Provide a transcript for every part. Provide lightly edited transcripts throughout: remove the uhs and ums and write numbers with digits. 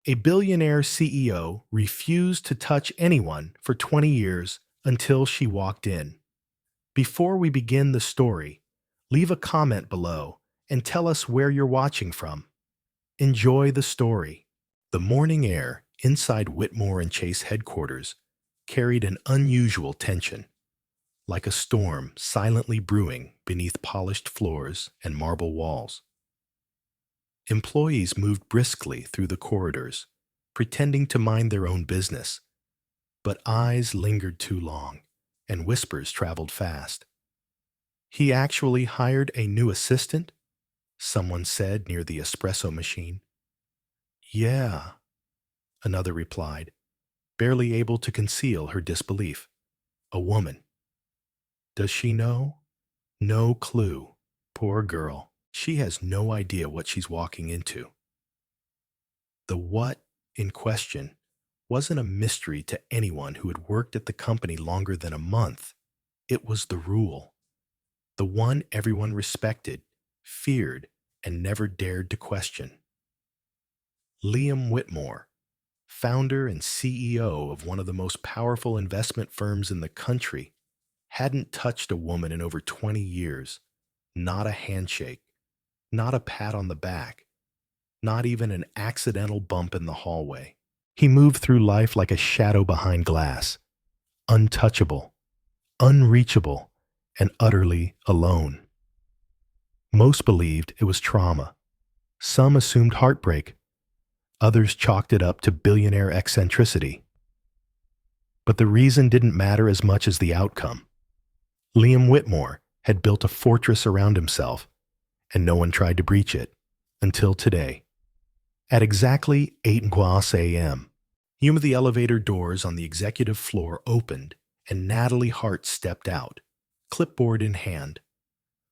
A billionaire CEO refused to touch anyone for 20 years until she walked in. Before we begin the story, leave a comment below and tell us where you're watching from. Enjoy the story. The morning air inside Whitmore and Chase headquarters carried an unusual tension, like a storm silently brewing beneath polished floors and marble walls. Employees moved briskly through the corridors, pretending to mind their own business, but eyes lingered too long, and whispers traveled fast. He actually hired a new assistant? Someone said near the espresso machine. Yeah, another replied, barely able to conceal her disbelief. A woman. Does she know? No clue. Poor girl. She has no idea what she's walking into. The what in question wasn't a mystery to anyone who had worked at the company longer than a month. It was the rule, the one everyone respected, feared, and never dared to question. Liam Whitmore, founder and CEO of one of the most powerful investment firms in the country, hadn't touched a woman in over 20 years. Not a handshake, not a pat on the back, not even an accidental bump in the hallway. He moved through life like a shadow behind glass, untouchable, unreachable, and utterly alone. Most believed it was trauma. Some assumed heartbreak. Others chalked it up to billionaire eccentricity. But the reason didn't matter as much as the outcome. Liam Whitmore had built a fortress around himself, and no one tried to breach it until today. At exactly 8:15 a.m., the elevator doors on the executive floor opened and Natalie Hart stepped out, clipboard in hand,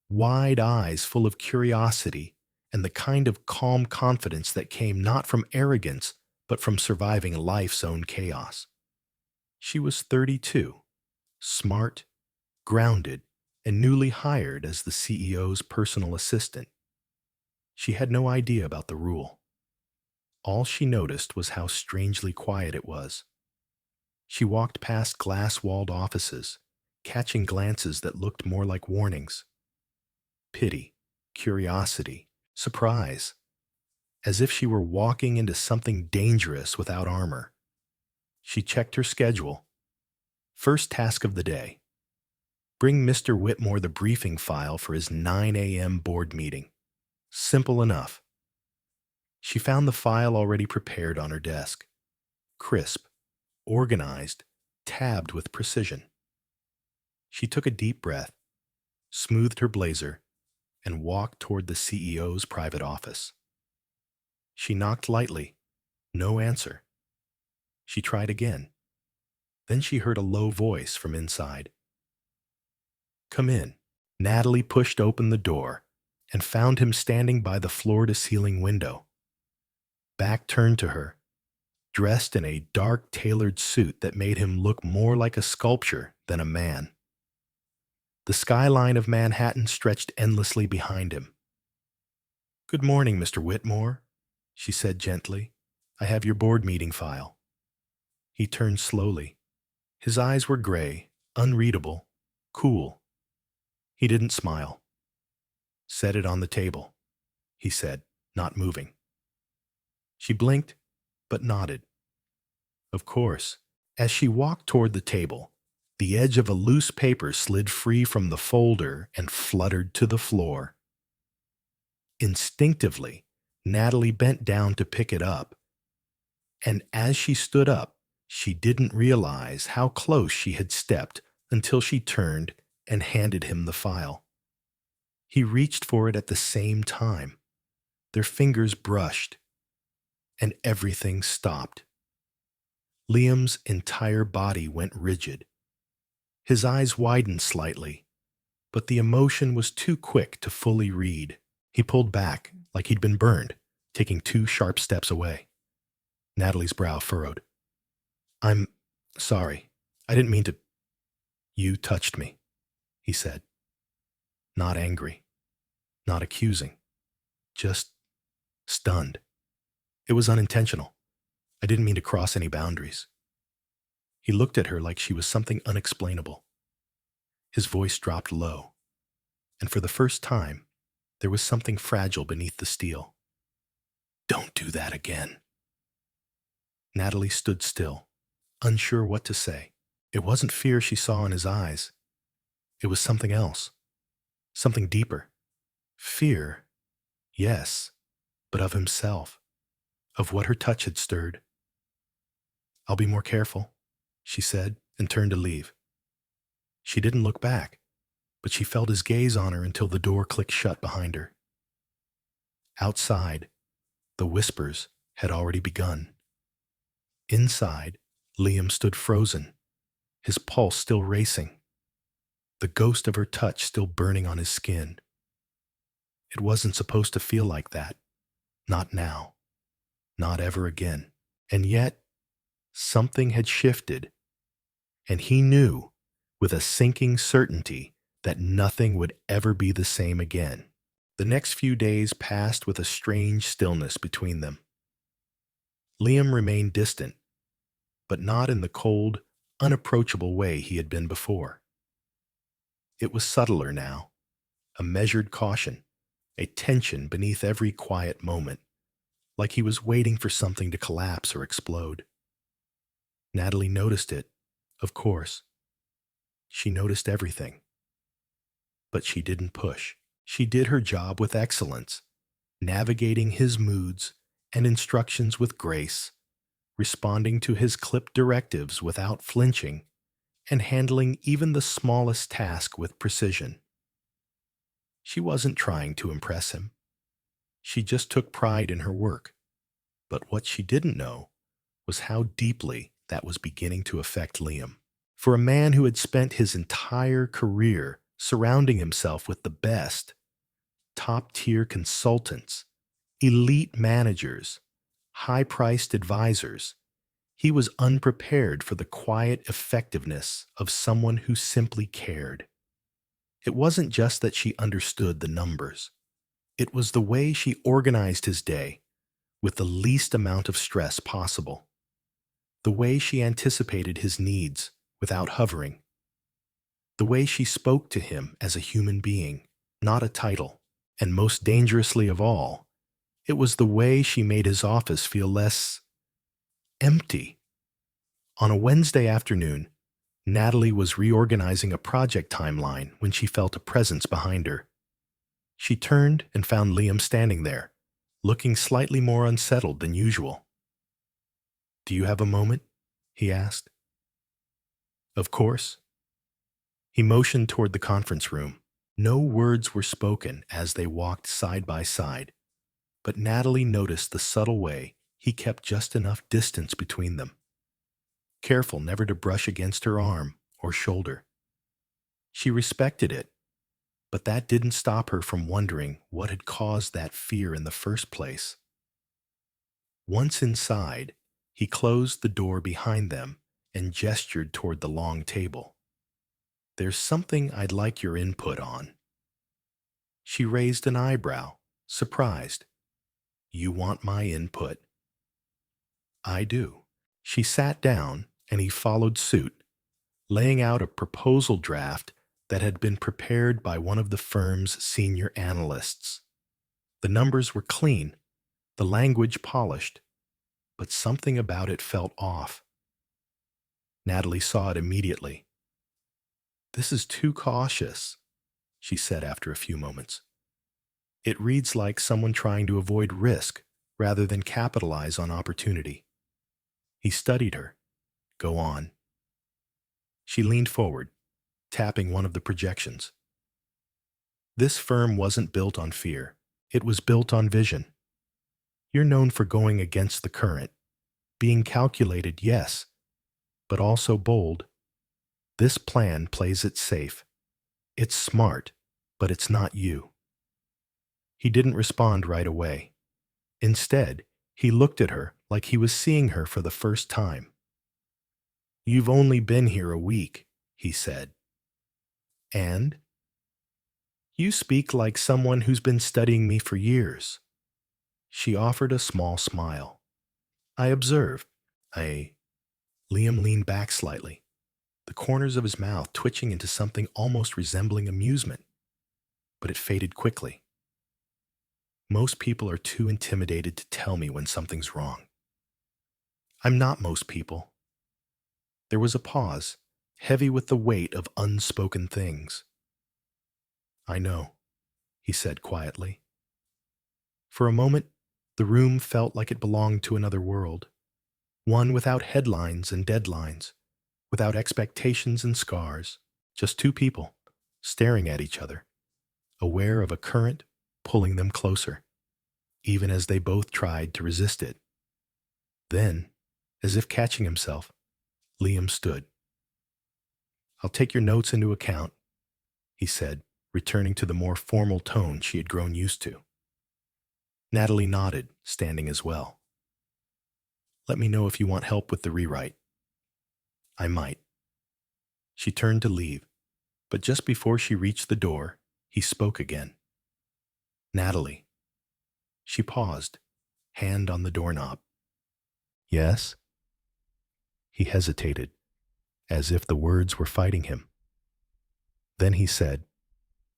wide eyes full of curiosity and the kind of calm confidence that came not from arrogance but from surviving life's own chaos. She was 32, smart, grounded, and newly hired as the CEO's personal assistant. She had no idea about the rule. All she noticed was how strangely quiet it was. She walked past glass-walled offices, catching glances that looked more like warnings. Pity, curiosity, surprise, as if she were walking into something dangerous without armor. She checked her schedule. First task of the day: bring Mr. Whitmore the briefing file for his 9 a.m. board meeting. Simple enough. She found the file already prepared on her desk. Crisp, organized, tabbed with precision. She took a deep breath, smoothed her blazer, and walked toward the CEO's private office. She knocked lightly. No answer. She tried again. Then she heard a low voice from inside. Come in. Natalie pushed open the door and found him standing by the floor-to-ceiling window. Back turned to her, dressed in a dark tailored suit that made him look more like a sculpture than a man. The skyline of Manhattan stretched endlessly behind him. Good morning, Mr. Whitmore, she said gently. I have your board meeting file. He turned slowly. His eyes were gray, unreadable, cool. He didn't smile. Set it on the table, he said, not moving. She blinked, but nodded. Of course. As she walked toward the table, the edge of a loose paper slid free from the folder and fluttered to the floor. Instinctively, Natalie bent down to pick it up. And as she stood up, she didn't realize how close she had stepped until she turned and handed him the file. He reached for it at the same time. Their fingers brushed, and everything stopped. Liam's entire body went rigid. His eyes widened slightly, but the emotion was too quick to fully read. He pulled back like he'd been burned, taking 2 sharp steps away. Natalie's brow furrowed. I'm sorry. I didn't mean to. You touched me, he said. Not angry, not accusing, just stunned. It was unintentional. I didn't mean to cross any boundaries. He looked at her like she was something unexplainable. His voice dropped low, and for the first time, there was something fragile beneath the steel. Don't do that again. Natalie stood still, unsure what to say. It wasn't fear she saw in his eyes. It was something else, something deeper. Fear, yes, but of himself, of what her touch had stirred. I'll be more careful, she said, and turned to leave. She didn't look back, but she felt his gaze on her until the door clicked shut behind her. Outside, the whispers had already begun. Inside, Liam stood frozen, his pulse still racing, the ghost of her touch still burning on his skin. It wasn't supposed to feel like that. Not now. Not ever again. And yet, something had shifted, and he knew, with a sinking certainty, that nothing would ever be the same again. The next few days passed with a strange stillness between them. Liam remained distant, but not in the cold, unapproachable way he had been before. It was subtler now, a measured caution, a tension beneath every quiet moment, like he was waiting for something to collapse or explode. Natalie noticed it, of course. She noticed everything. But she didn't push. She did her job with excellence, navigating his moods and instructions with grace, responding to his clipped directives without flinching, and handling even the smallest task with precision. She wasn't trying to impress him. She just took pride in her work. But what she didn't know was how deeply that was beginning to affect Liam. For a man who had spent his entire career surrounding himself with the best, top-tier consultants, elite managers, high-priced advisors, he was unprepared for the quiet effectiveness of someone who simply cared. It wasn't just that she understood the numbers. It was the way she organized his day with the least amount of stress possible. The way she anticipated his needs without hovering. The way she spoke to him as a human being, not a title. And most dangerously of all, it was the way she made his office feel less empty. On a Wednesday afternoon, Natalie was reorganizing a project timeline when she felt a presence behind her. She turned and found Liam standing there, looking slightly more unsettled than usual. "Do you have a moment?" he asked. "Of course." He motioned toward the conference room. No words were spoken as they walked side by side, but Natalie noticed the subtle way he kept just enough distance between them, careful never to brush against her arm or shoulder. She respected it, but that didn't stop her from wondering what had caused that fear in the first place. Once inside, he closed the door behind them and gestured toward the long table. "There's something I'd like your input on." She raised an eyebrow, surprised. "You want my input?" "I do." She sat down, and he followed suit, laying out a proposal draft that had been prepared by one of the firm's senior analysts. The numbers were clean, the language polished, but something about it felt off. Natalie saw it immediately. "This is too cautious," she said after a few moments. "It reads like someone trying to avoid risk rather than capitalize on opportunity." He studied her. "Go on." She leaned forward, tapping one of the projections. "This firm wasn't built on fear. It was built on vision. You're known for going against the current, being calculated, yes, but also bold. This plan plays it safe. It's smart, but it's not you." He didn't respond right away. Instead, he looked at her like he was seeing her for the first time. "You've only been here a week," he said. "And?" "You speak like someone who's been studying me for years." She offered a small smile. "I observe. I... Liam leaned back slightly, the corners of his mouth twitching into something almost resembling amusement, but it faded quickly. Most people are too intimidated to tell me when something's wrong. I'm not most people. There was a pause, heavy with the weight of unspoken things. I know, he said quietly. For a moment, the room felt like it belonged to another world, one without headlines and deadlines, without expectations and scars, just two people staring at each other, aware of a current pulling them closer, even as they both tried to resist it. Then, as if catching himself, Liam stood. I'll take your notes into account, he said, returning to the more formal tone she had grown used to. Natalie nodded, standing as well. Let me know if you want help with the rewrite. I might. She turned to leave, but just before she reached the door, he spoke again. Natalie. She paused, hand on the doorknob. Yes? He hesitated, as if the words were fighting him. Then he said,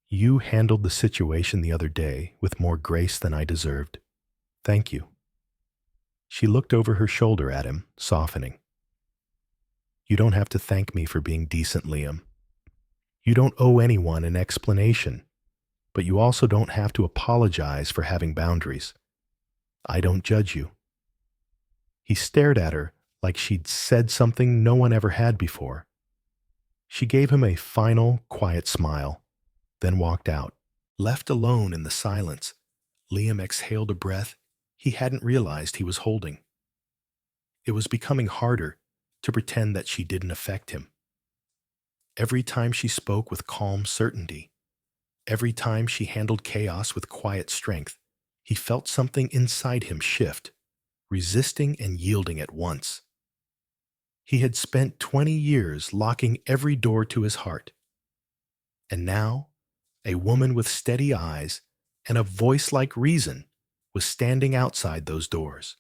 You handled the situation the other day with more grace than I deserved. Thank you. She looked over her shoulder at him, softening. You don't have to thank me for being decent, Liam. You don't owe anyone an explanation, but you also don't have to apologize for having boundaries. I don't judge you. He stared at her like she'd said something no one ever had before. She gave him a final, quiet smile, then walked out. Left alone in the silence, Liam exhaled a breath he hadn't realized he was holding. It was becoming harder to pretend that she didn't affect him. Every time she spoke with calm certainty, every time she handled chaos with quiet strength, he felt something inside him shift, resisting and yielding at once. He had spent 20 years locking every door to his heart. And now, a woman with steady eyes and a voice like reason was standing outside those doors.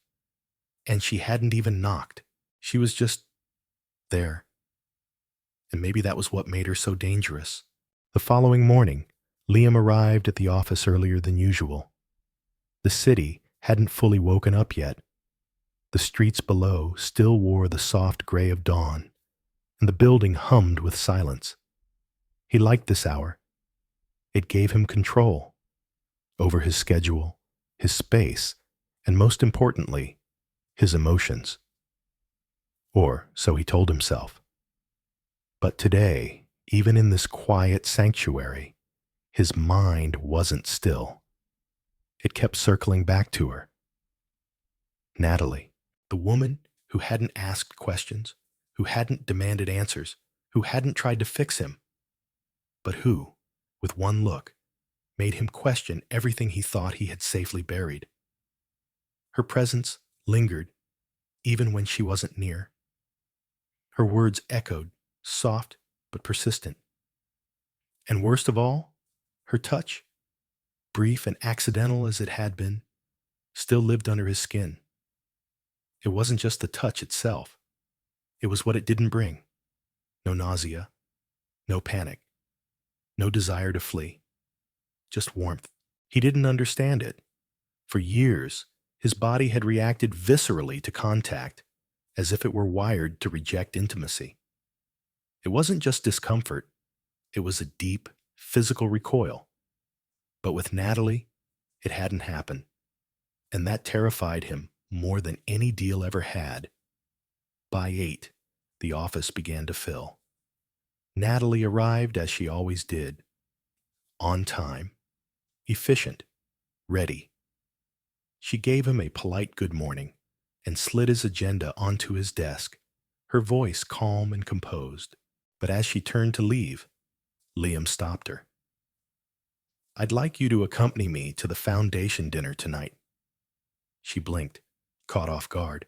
And she hadn't even knocked. She was just there. And maybe that was what made her so dangerous. The following morning, Liam arrived at the office earlier than usual. The city hadn't fully woken up yet. The streets below still wore the soft gray of dawn, and the building hummed with silence. He liked this hour. It gave him control over his schedule, his space, and most importantly, his emotions. Or so he told himself. But today, even in this quiet sanctuary, his mind wasn't still. It kept circling back to her. Natalie, the woman who hadn't asked questions, who hadn't demanded answers, who hadn't tried to fix him, but who, with one look, made him question everything he thought he had safely buried. Her presence lingered, even when she wasn't near. Her words echoed, soft but persistent. And worst of all, her touch, brief and accidental as it had been, still lived under his skin. It wasn't just the touch itself. It was what it didn't bring. No nausea, no panic, no desire to flee. Just warmth. He didn't understand it. For years, his body had reacted viscerally to contact, as if it were wired to reject intimacy. It wasn't just discomfort, it was a deep, physical recoil. But with Natalie, it hadn't happened, and that terrified him more than any deal ever had. By 8, the office began to fill. Natalie arrived as she always did, on time, efficient, ready. She gave him a polite good morning and slid his agenda onto his desk, her voice calm and composed. But as she turned to leave, Liam stopped her. I'd like you to accompany me to the foundation dinner tonight. She blinked, caught off guard.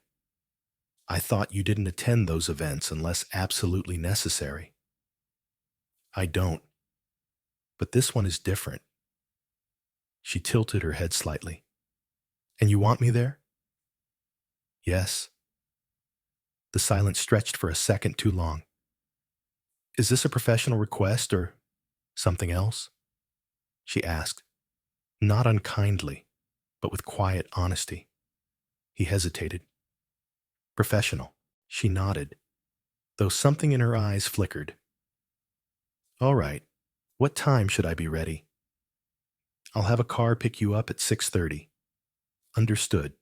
I thought you didn't attend those events unless absolutely necessary. I don't. But this one is different. She tilted her head slightly. And you want me there? Yes. The silence stretched for a second too long. Is this a professional request or something else? She asked, not unkindly, but with quiet honesty. He hesitated. Professional. She nodded, though something in her eyes flickered. All right. What time should I be ready? I'll have a car pick you up at 6:30. Understood.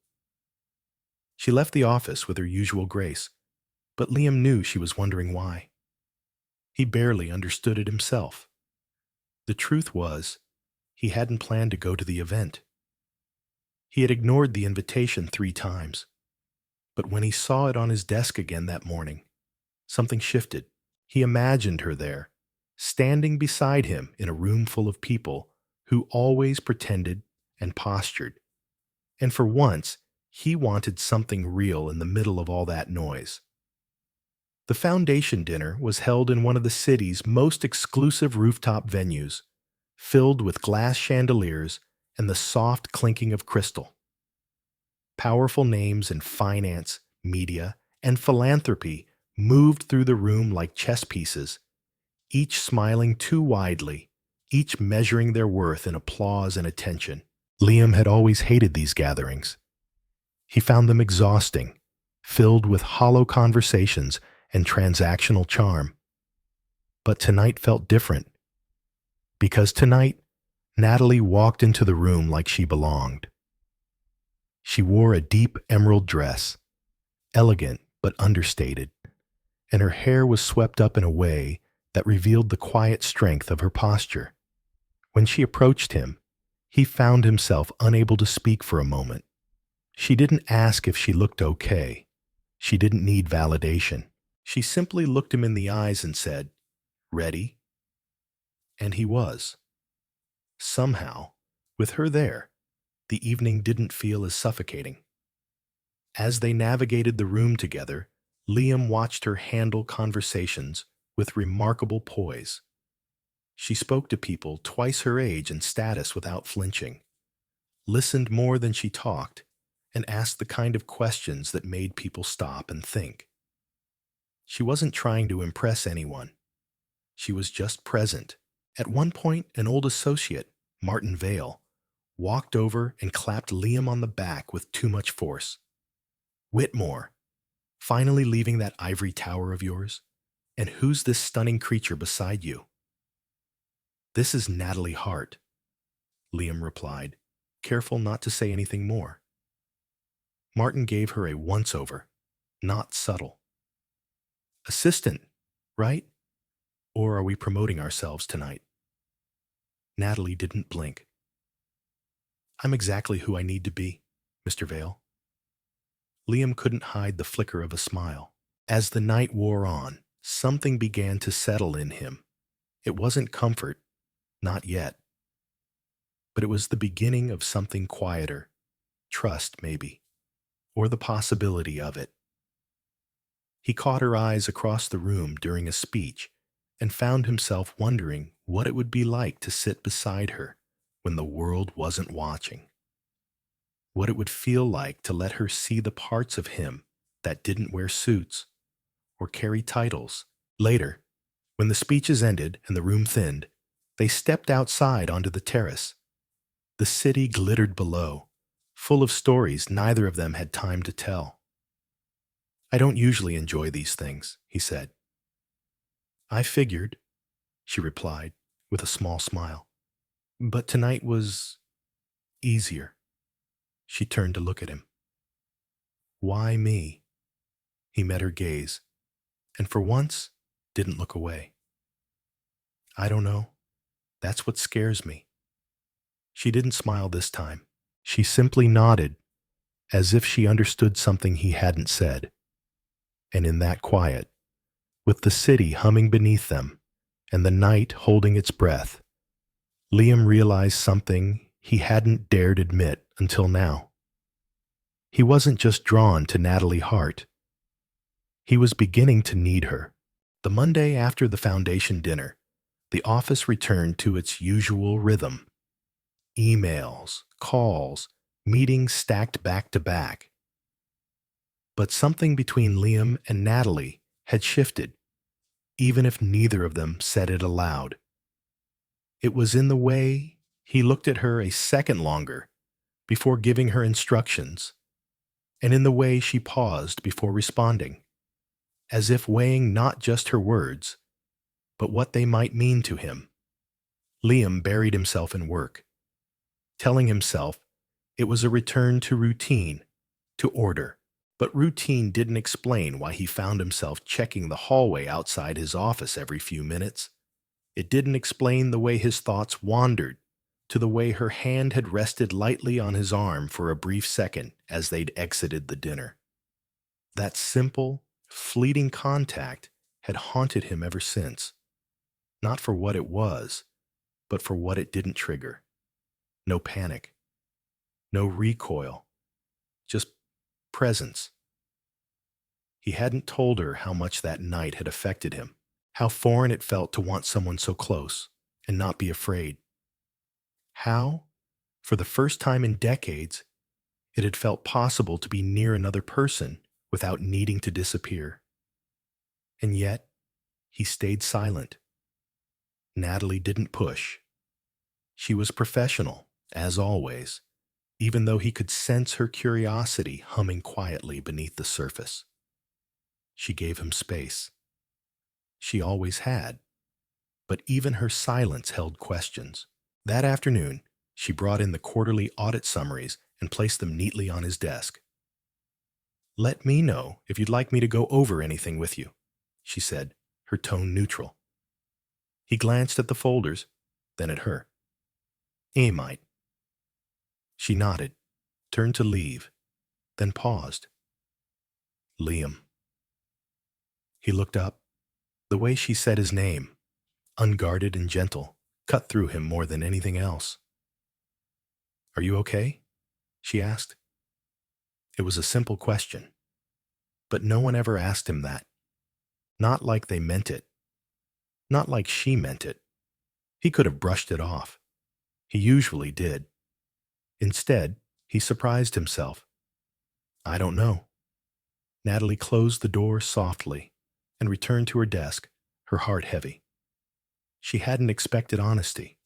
She left the office with her usual grace, but Liam knew she was wondering why. He barely understood it himself. The truth was, he hadn't planned to go to the event. He had ignored the invitation 3 times, but when he saw it on his desk again that morning, something shifted. He imagined her there, standing beside him in a room full of people who always pretended and postured. And for once, he wanted something real in the middle of all that noise. The foundation dinner was held in one of the city's most exclusive rooftop venues, filled with glass chandeliers and the soft clinking of crystal. Powerful names in finance, media, and philanthropy moved through the room like chess pieces, each smiling too widely, each measuring their worth in applause and attention. Liam had always hated these gatherings. He found them exhausting, filled with hollow conversations and transactional charm. But tonight felt different, because tonight, Natalie walked into the room like she belonged. She wore a deep emerald dress, elegant but understated, and her hair was swept up in a way that revealed the quiet strength of her posture. When she approached him, he found himself unable to speak for a moment. She didn't ask if she looked okay. She didn't need validation. She simply looked him in the eyes and said, "Ready?" And he was. Somehow, with her there, the evening didn't feel as suffocating. As they navigated the room together, Liam watched her handle conversations with remarkable poise. She spoke to people twice her age and status without flinching, listened more than she talked, and asked the kind of questions that made people stop and think. She wasn't trying to impress anyone. She was just present. At one point, an old associate, Martin Vale, walked over and clapped Liam on the back with too much force. "Whitmore, finally leaving that ivory tower of yours? And who's this stunning creature beside you?" "This is Natalie Hart," Liam replied, careful not to say anything more. Martin gave her a once-over, not subtle. "Assistant, right? Or are we promoting ourselves tonight?" Natalie didn't blink. "I'm exactly who I need to be, Mr. Vale." Liam couldn't hide the flicker of a smile. As the night wore on, something began to settle in him. It wasn't comfort, not yet. But it was the beginning of something quieter, trust maybe, or the possibility of it. He caught her eyes across the room during a speech and found himself wondering what it would be like to sit beside her when the world wasn't watching. What it would feel like to let her see the parts of him that didn't wear suits or carry titles. Later, when the speeches ended and the room thinned, they stepped outside onto the terrace. The city glittered below, full of stories neither of them had time to tell. "I don't usually enjoy these things," he said. "I figured," she replied, with a small smile. "But tonight was easier." She turned to look at him. "Why me?" He met her gaze, and for once, didn't look away. "I don't know. That's what scares me." She didn't smile this time. She simply nodded, as if she understood something he hadn't said. And in that quiet, with the city humming beneath them, and the night holding its breath, Liam realized something he hadn't dared admit until now. He wasn't just drawn to Natalie Hart. He was beginning to need her. The Monday after the foundation dinner, the office returned to its usual rhythm. Emails, calls, meetings stacked back to back. But something between Liam and Natalie had shifted, even if neither of them said it aloud. It was in the way he looked at her a second longer before giving her instructions, and in the way she paused before responding, as if weighing not just her words, but what they might mean to him. Liam buried himself in work, telling himself it was a return to routine, to order. But routine didn't explain why he found himself checking the hallway outside his office every few minutes. It didn't explain the way his thoughts wandered to the way her hand had rested lightly on his arm for a brief second as they'd exited the dinner. That simple, fleeting contact had haunted him ever since, not for what it was, but for what it didn't trigger. No panic, no recoil, just presence. He hadn't told her how much that night had affected him, how foreign it felt to want someone so close and not be afraid. How, for the first time in decades, it had felt possible to be near another person without needing to disappear. And yet, he stayed silent. Natalie didn't push. She was professional, as always, even though he could sense her curiosity humming quietly beneath the surface. She gave him space. She always had, but even her silence held questions. That afternoon, she brought in the quarterly audit summaries and placed them neatly on his desk. "Let me know if you'd like me to go over anything with you," she said, her tone neutral. He glanced at the folders, then at her. "I might." She nodded, turned to leave, then paused. "Liam." He looked up. The way she said his name, unguarded and gentle, cut through him more than anything else. "Are you okay?" she asked. It was a simple question, but no one ever asked him that. Not like they meant it. Not like she meant it. He could have brushed it off. He usually did. Instead, he surprised himself. "I don't know." Natalie closed the door softly and returned to her desk, her heart heavy. She hadn't expected honesty,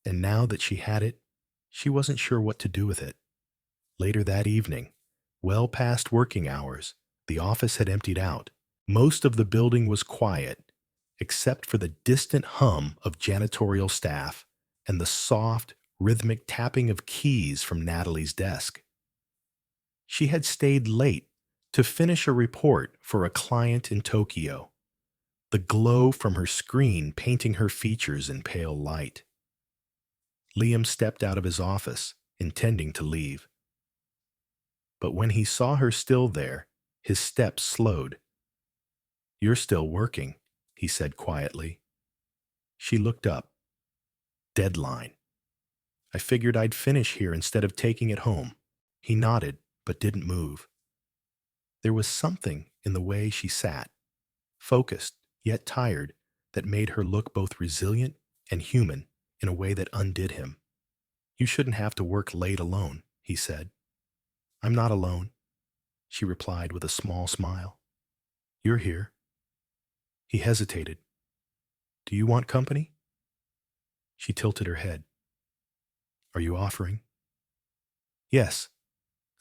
and now that she had it, she wasn't sure what to do with it. Later that evening, well past working hours, the office had emptied out. Most of the building was quiet, except for the distant hum of janitorial staff and the soft, rhythmic tapping of keys from Natalie's desk. She had stayed late to finish a report for a client in Tokyo, the glow from her screen painting her features in pale light. Liam stepped out of his office, intending to leave. But when he saw her still there, his steps slowed. "You're still working," he said quietly. She looked up. "Deadline. I figured I'd finish here instead of taking it home." He nodded, but didn't move. There was something in the way she sat, focused yet tired, that made her look both resilient and human in a way that undid him. "You shouldn't have to work late alone," he said. "I'm not alone," she replied with a small smile. "You're here." He hesitated. "Do you want company?" She tilted her head. "Are you offering?" "Yes,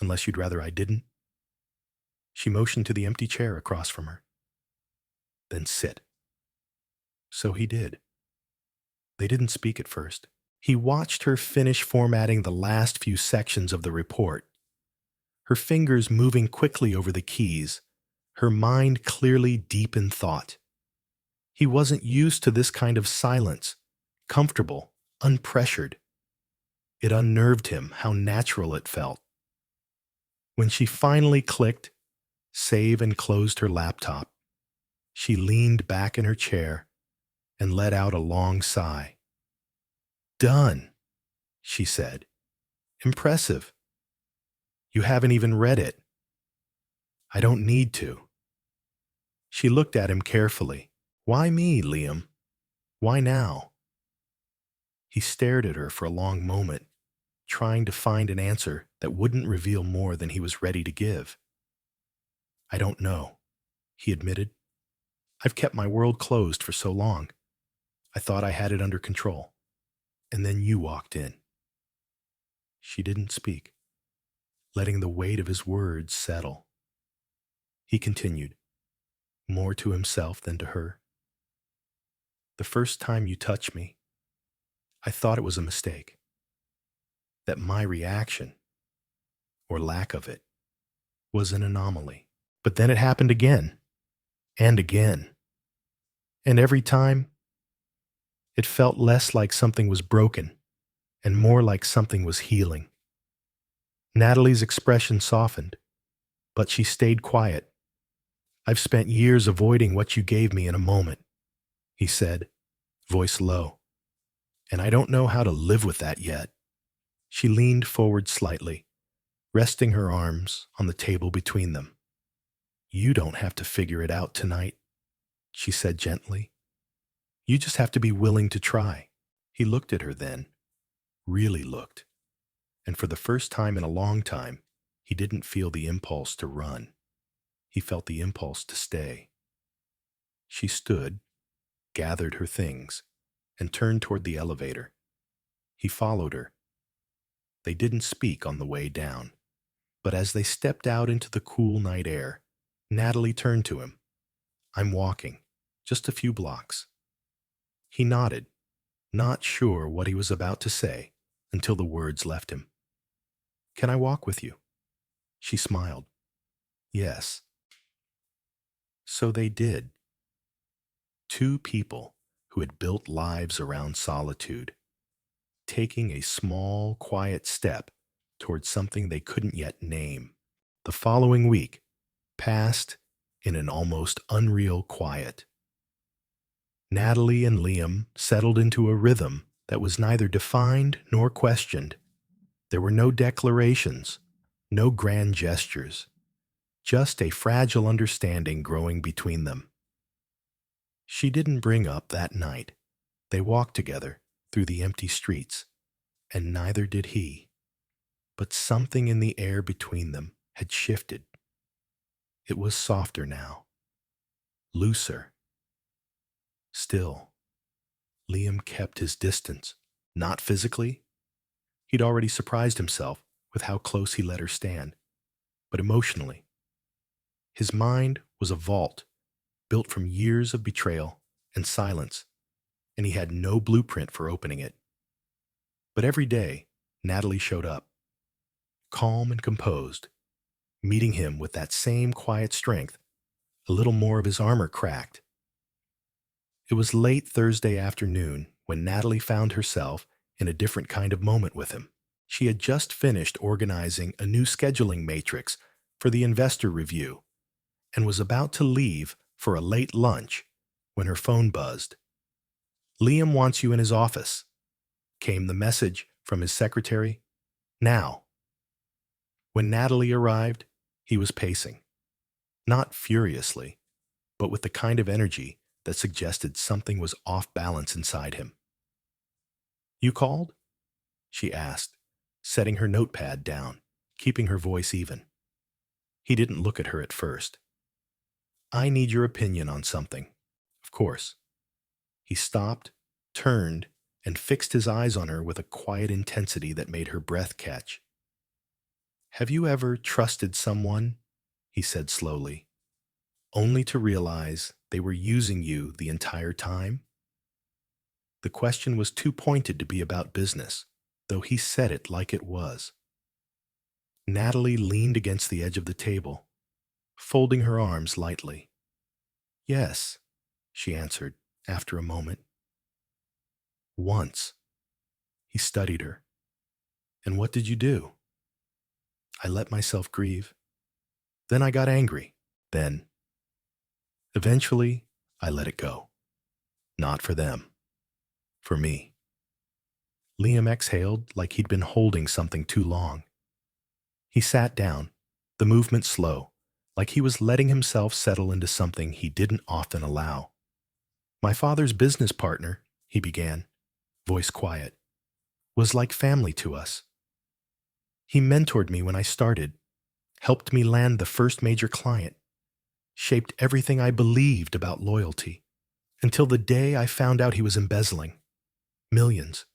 unless you'd rather I didn't." She motioned to the empty chair across from her. "Then sit." So he did. They didn't speak at first. He watched her finish formatting the last few sections of the report, her fingers moving quickly over the keys, her mind clearly deep in thought. He wasn't used to this kind of silence, comfortable, unpressured. It unnerved him how natural it felt. When she finally clicked, save and closed her laptop, she leaned back in her chair and let out a long sigh. "Done," she said. "Impressive. You haven't even read it." "I don't need to." She looked at him carefully. "Why me, Liam? Why now?" He stared at her for a long moment, trying to find an answer that wouldn't reveal more than he was ready to give. I don't know, he admitted. I've kept my world closed for so long. I thought I had it under control. And then you walked in. She didn't speak, letting the weight of his words settle. He continued, more to himself than to her. The first time you touched me, I thought it was a mistake. That my reaction, or lack of it, was an anomaly. But then it happened again, and again. And every time, it felt less like something was broken and more like something was healing. Natalie's expression softened, but she stayed quiet. I've spent years avoiding what you gave me in a moment, he said, voice low. And I don't know how to live with that yet. She leaned forward slightly, resting her arms on the table between them. You don't have to figure it out tonight, she said gently. You just have to be willing to try. He looked at her then, really looked, and for the first time in a long time, he didn't feel the impulse to run. He felt the impulse to stay. She stood, gathered her things, and turned toward the elevator. He followed her. They didn't speak on the way down, but as they stepped out into the cool night air, Natalie turned to him. I'm walking, just a few blocks. He nodded, not sure what he was about to say, until the words left him. Can I walk with you? She smiled. Yes. So they did. Two people who had built lives around solitude, taking a small, quiet step towards something they couldn't yet name. The following week passed in an almost unreal quiet. Natalie and Liam settled into a rhythm that was neither defined nor questioned. There were no declarations, no grand gestures, just a fragile understanding growing between them. She didn't bring up that night. They walked together through the empty streets, and neither did he. But something in the air between them had shifted. It was softer now, looser. Still, Liam kept his distance, not physically. He'd already surprised himself with how close he let her stand, but emotionally. His mind was a vault built from years of betrayal and silence, and he had no blueprint for opening it. But every day, Natalie showed up, calm and composed, meeting him with that same quiet strength, a little more of his armor cracked. It was late Thursday afternoon when Natalie found herself in a different kind of moment with him. She had just finished organizing a new scheduling matrix for the investor review and was about to leave for a late lunch when her phone buzzed. Liam wants you in his office, came the message from his secretary. Now. When Natalie arrived, he was pacing, not furiously, but with the kind of energy that suggested something was off balance inside him. You called? She asked, setting her notepad down, keeping her voice even. He didn't look at her at first. I need your opinion on something. Of course. He stopped, turned, and fixed his eyes on her with a quiet intensity that made her breath catch. Have you ever trusted someone, he said slowly, only to realize they were using you the entire time? The question was too pointed to be about business, though he said it like it was. Natalie leaned against the edge of the table, folding her arms lightly. Yes, she answered after a moment. Once. He studied her. And what did you do? I let myself grieve. Then I got angry. Then, eventually, I let it go. Not for them. For me. Liam exhaled like he'd been holding something too long. He sat down, the movement slow, like he was letting himself settle into something he didn't often allow. My father's business partner, he began, voice quiet, was like family to us. He mentored me when I started, helped me land the first major client, shaped everything I believed about loyalty, until the day I found out he was embezzling. Millions.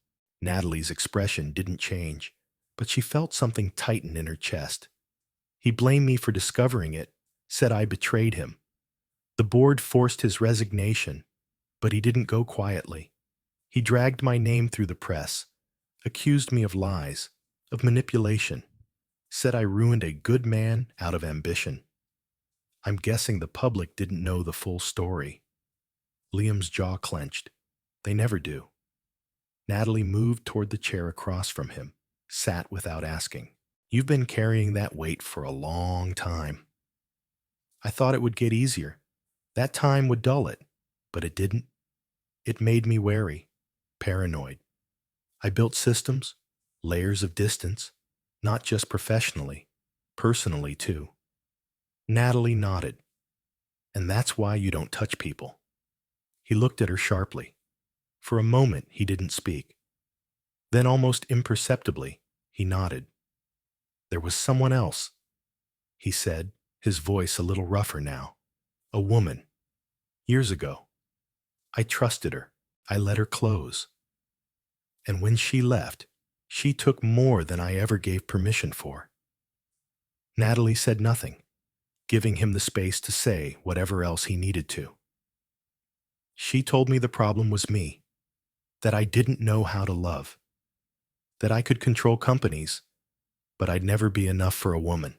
Natalie's expression didn't change, but she felt something tighten in her chest. He blamed me for discovering it, said I betrayed him. The board forced his resignation, but he didn't go quietly. He dragged my name through the press, accused me of lies, of manipulation, said I ruined a good man out of ambition. I'm guessing the public didn't know the full story. Liam's jaw clenched. They never do. Natalie moved toward the chair across from him, sat without asking. You've been carrying that weight for a long time. I thought it would get easier. That time would dull it, but it didn't. It made me wary, paranoid. I built systems, layers of distance, not just professionally, personally too. Natalie nodded. And that's why you don't touch people. He looked at her sharply. For a moment, he didn't speak. Then, almost imperceptibly, he nodded. There was someone else, he said, his voice a little rougher now. A woman. Years ago. I trusted her. I let her close. And when she left, she took more than I ever gave permission for. Natalie said nothing, giving him the space to say whatever else he needed to. She told me the problem was me, that I didn't know how to love, that I could control companies, but I'd never be enough for a woman.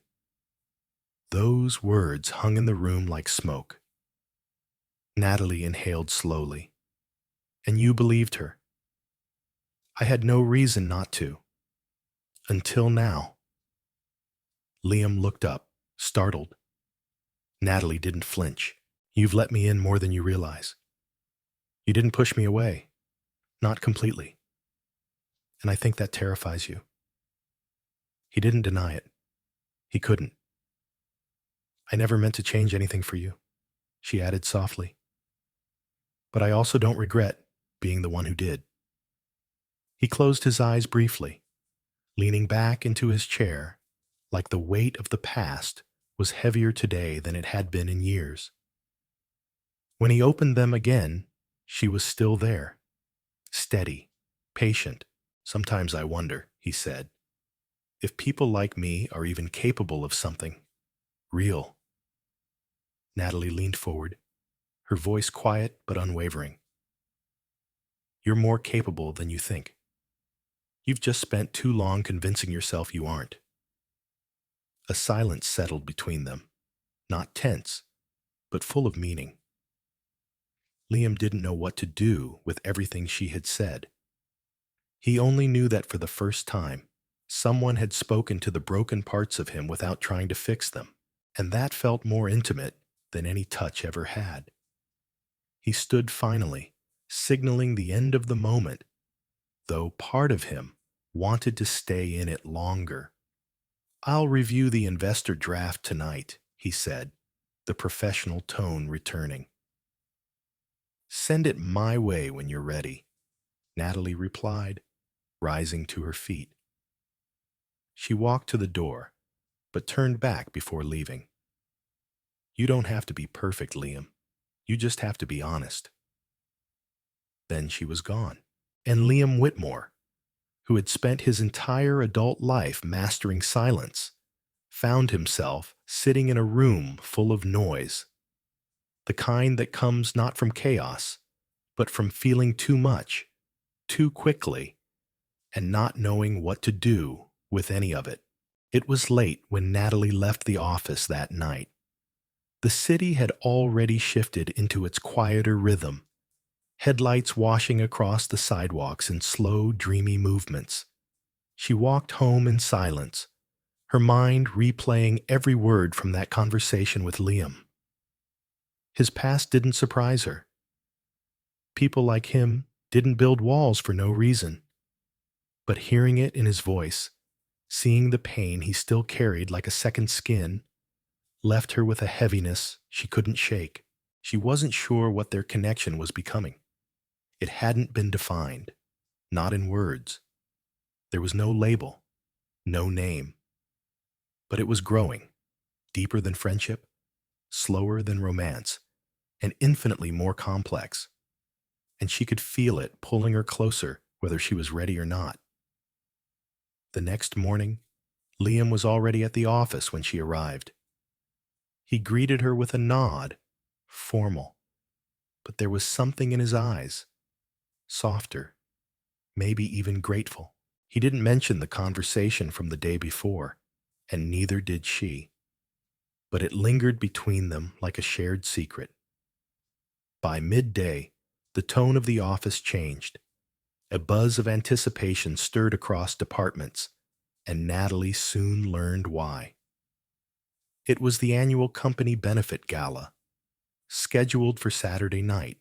Those words hung in the room like smoke. Natalie inhaled slowly. And you believed her. I had no reason not to. Until now. Liam looked up, startled. Natalie didn't flinch. You've let me in more than you realize. You didn't push me away. Not completely. And I think that terrifies you. He didn't deny it. He couldn't. I never meant to change anything for you, she added softly. But I also don't regret being the one who did. He closed his eyes briefly, leaning back into his chair, like the weight of the past was heavier today than it had been in years. When he opened them again, she was still there, steady, patient. Sometimes I wonder, he said, if people like me are even capable of something real. Natalie leaned forward, her voice quiet but unwavering. You're more capable than you think. You've just spent too long convincing yourself you aren't. A silence settled between them, not tense, but full of meaning. Liam didn't know what to do with everything she had said. He only knew that for the first time, someone had spoken to the broken parts of him without trying to fix them, and that felt more intimate than any touch ever had. He stood finally, signaling the end of the moment, though part of him wanted to stay in it longer. I'll review the investor draft tonight, he said, the professional tone returning. Send it my way when you're ready, Natalie replied, rising to her feet. She walked to the door, but turned back before leaving. You don't have to be perfect, Liam. You just have to be honest. Then she was gone, and Liam Whitmore, who had spent his entire adult life mastering silence, found himself sitting in a room full of noise, the kind that comes not from chaos, but from feeling too much, too quickly, and not knowing what to do with any of it. It was late when Natalie left the office that night. The city had already shifted into its quieter rhythm, headlights washing across the sidewalks in slow, dreamy movements. She walked home in silence, her mind replaying every word from that conversation with Liam. His past didn't surprise her. People like him didn't build walls for no reason. But hearing it in his voice, seeing the pain he still carried like a second skin, left her with a heaviness she couldn't shake. She wasn't sure what their connection was becoming. It hadn't been defined, not in words. There was no label, no name. But it was growing, deeper than friendship, slower than romance, and infinitely more complex. And she could feel it pulling her closer, whether she was ready or not. The next morning, Liam was already at the office when she arrived. He greeted her with a nod, formal, but there was something in his eyes, softer, maybe even grateful. He didn't mention the conversation from the day before, and neither did she, but it lingered between them like a shared secret. By midday, the tone of the office changed. A buzz of anticipation stirred across departments, and Natalie soon learned why. It was the annual company benefit gala, scheduled for Saturday night,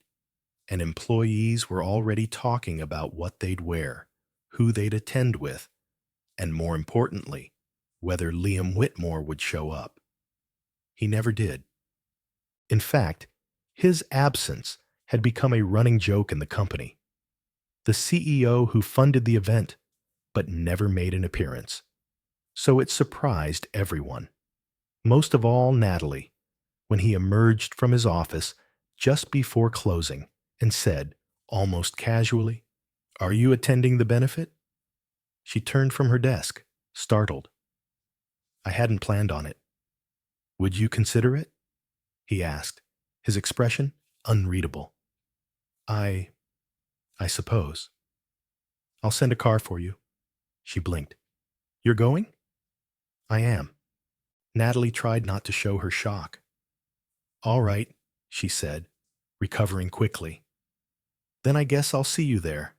and employees were already talking about what they'd wear, who they'd attend with, and more importantly, whether Liam Whitmore would show up. He never did. In fact, his absence had become a running joke in the company. The CEO who funded the event, but never made an appearance. So it surprised everyone. Most of all Natalie, when he emerged from his office just before closing and said, almost casually, "Are you attending the benefit?" She turned from her desk, startled. "I hadn't planned on it." "Would you consider it?" he asked, his expression unreadable. I I suppose. I'll send a car for you." She blinked. "You're going?" "I am." Natalie tried not to show her shock. "All right," she said, recovering quickly. "Then I guess I'll see you there."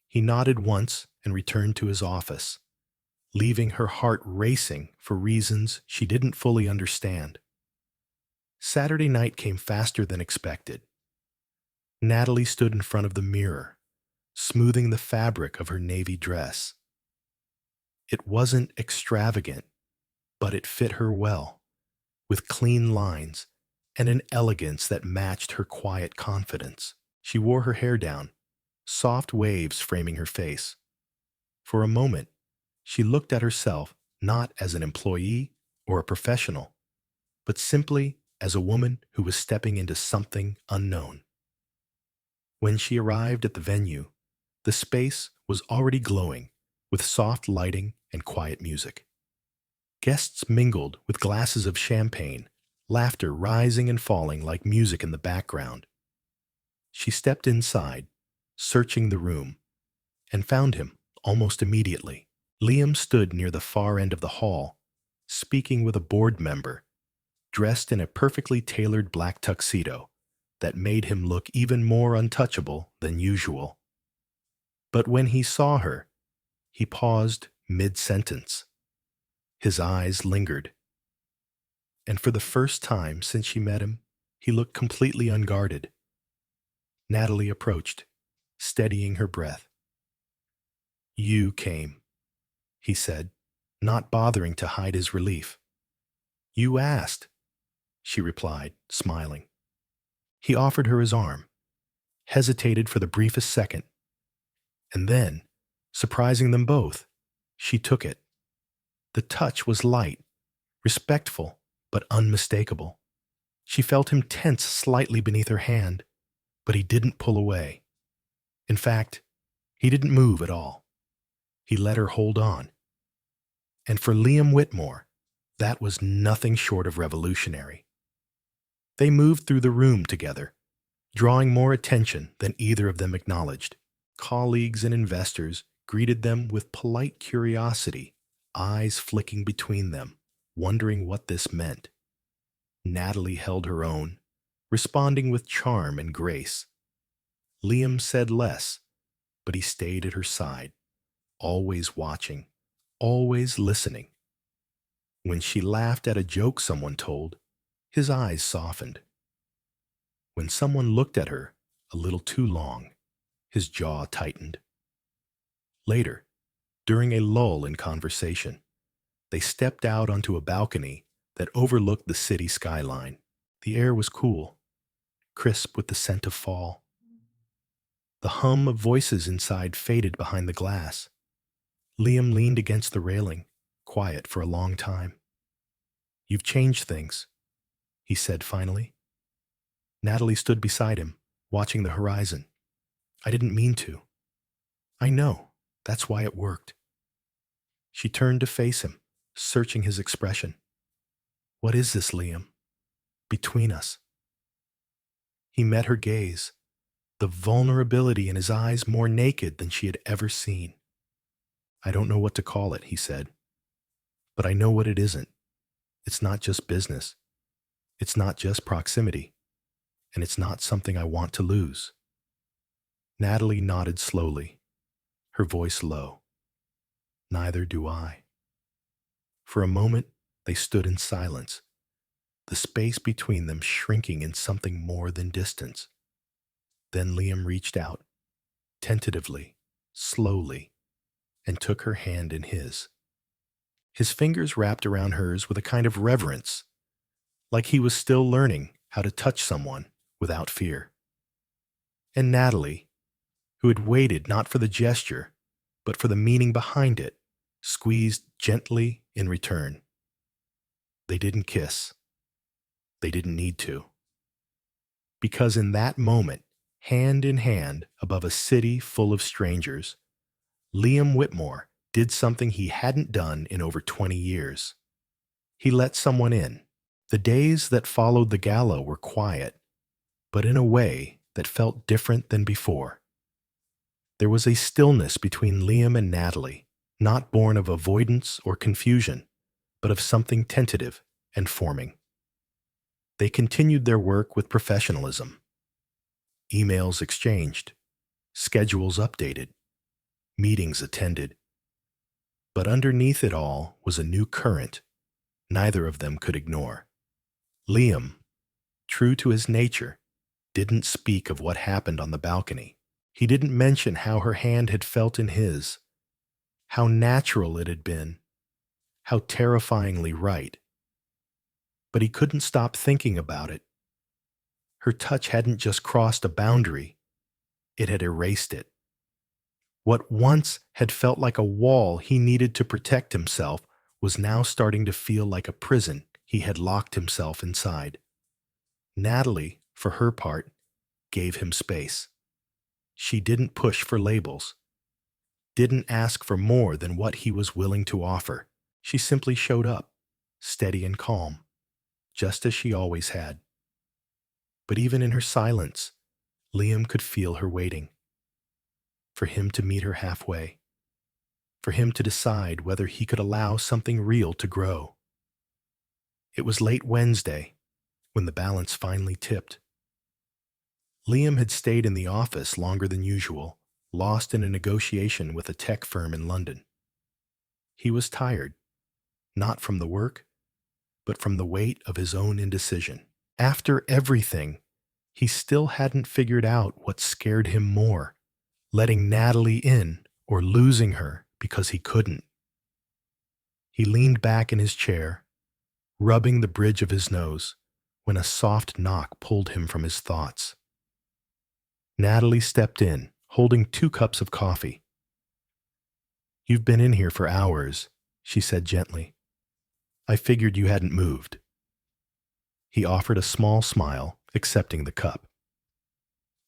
He nodded once and returned to his office, leaving her heart racing for reasons she didn't fully understand. Saturday night came faster than expected. Natalie stood in front of the mirror, smoothing the fabric of her navy dress. It wasn't extravagant, but it fit her well, with clean lines and an elegance that matched her quiet confidence. She wore her hair down, soft waves framing her face. For a moment, she looked at herself not as an employee or a professional, but simply as a woman who was stepping into something unknown. When she arrived at the venue, the space was already glowing with soft lighting and quiet music. Guests mingled with glasses of champagne, laughter rising and falling like music in the background. She stepped inside, searching the room, and found him almost immediately. Liam stood near the far end of the hall, speaking with a board member, dressed in a perfectly tailored black tuxedo that made him look even more untouchable than usual. But when he saw her, he paused mid-sentence. His eyes lingered. And for the first time since she met him, he looked completely unguarded. Natalie approached, steadying her breath. "You came," he said, not bothering to hide his relief. "You asked," she replied, smiling. He offered her his arm, hesitated for the briefest second, and then, surprising them both, she took it. The touch was light, respectful, but unmistakable. She felt him tense slightly beneath her hand, but he didn't pull away. In fact, he didn't move at all. He let her hold on. And for Liam Whitmore, that was nothing short of revolutionary. They moved through the room together, drawing more attention than either of them acknowledged. Colleagues and investors greeted them with polite curiosity, eyes flicking between them, wondering what this meant. Natalie held her own, responding with charm and grace. Liam said less, but he stayed at her side, always watching, always listening. When she laughed at a joke someone told, his eyes softened. When someone looked at her a little too long, his jaw tightened. Later, during a lull in conversation, they stepped out onto a balcony that overlooked the city skyline. The air was cool, crisp with the scent of fall. The hum of voices inside faded behind the glass. Liam leaned against the railing, quiet for a long time. "You've changed things," he said finally. Natalie stood beside him, watching the horizon. I didn't mean to. I know. That's why it worked. She turned to face him, searching his expression. What is this, Liam? Between us. He met her gaze, the vulnerability in his eyes more naked than she had ever seen. I don't know what to call it, he said. But I know what it isn't. It's not just business. It's not just proximity. And it's not something I want to lose. Natalie nodded slowly, her voice low. Neither do I. For a moment, they stood in silence, the space between them shrinking in something more than distance. Then Liam reached out, tentatively, slowly, and took her hand in his. His fingers wrapped around hers with a kind of reverence, like he was still learning how to touch someone without fear. And Natalie, who had waited not for the gesture, but for the meaning behind it, squeezed gently in return. They didn't kiss. They didn't need to. Because in that moment, hand in hand above a city full of strangers, Liam Whitmore did something he hadn't done in over 20 years. He let someone in. The days that followed the gala were quiet, but in a way that felt different than before. There was a stillness between Liam and Natalie, not born of avoidance or confusion, but of something tentative and forming. They continued their work with professionalism. Emails exchanged, schedules updated, meetings attended. But underneath it all was a new current neither of them could ignore. Liam, true to his nature, didn't speak of what happened on the balcony. He didn't mention how her hand had felt in his, how natural it had been, how terrifyingly right. But he couldn't stop thinking about it. Her touch hadn't just crossed a boundary, it had erased it. What once had felt like a wall he needed to protect himself was now starting to feel like a prison he had locked himself inside. Natalie, for her part, gave him space. She didn't push for labels, didn't ask for more than what he was willing to offer. She simply showed up, steady and calm, just as she always had. But even in her silence, Liam could feel her waiting. For him to meet her halfway. For him to decide whether he could allow something real to grow. It was late Wednesday when the balance finally tipped. Liam had stayed in the office longer than usual, lost in a negotiation with a tech firm in London. He was tired, not from the work, but from the weight of his own indecision. After everything, he still hadn't figured out what scared him more, letting Natalie in or losing her because he couldn't. He leaned back in his chair, rubbing the bridge of his nose, when a soft knock pulled him from his thoughts. Natalie stepped in, holding 2 cups of coffee. "You've been in here for hours," she said gently. "I figured you hadn't moved." He offered a small smile, accepting the cup.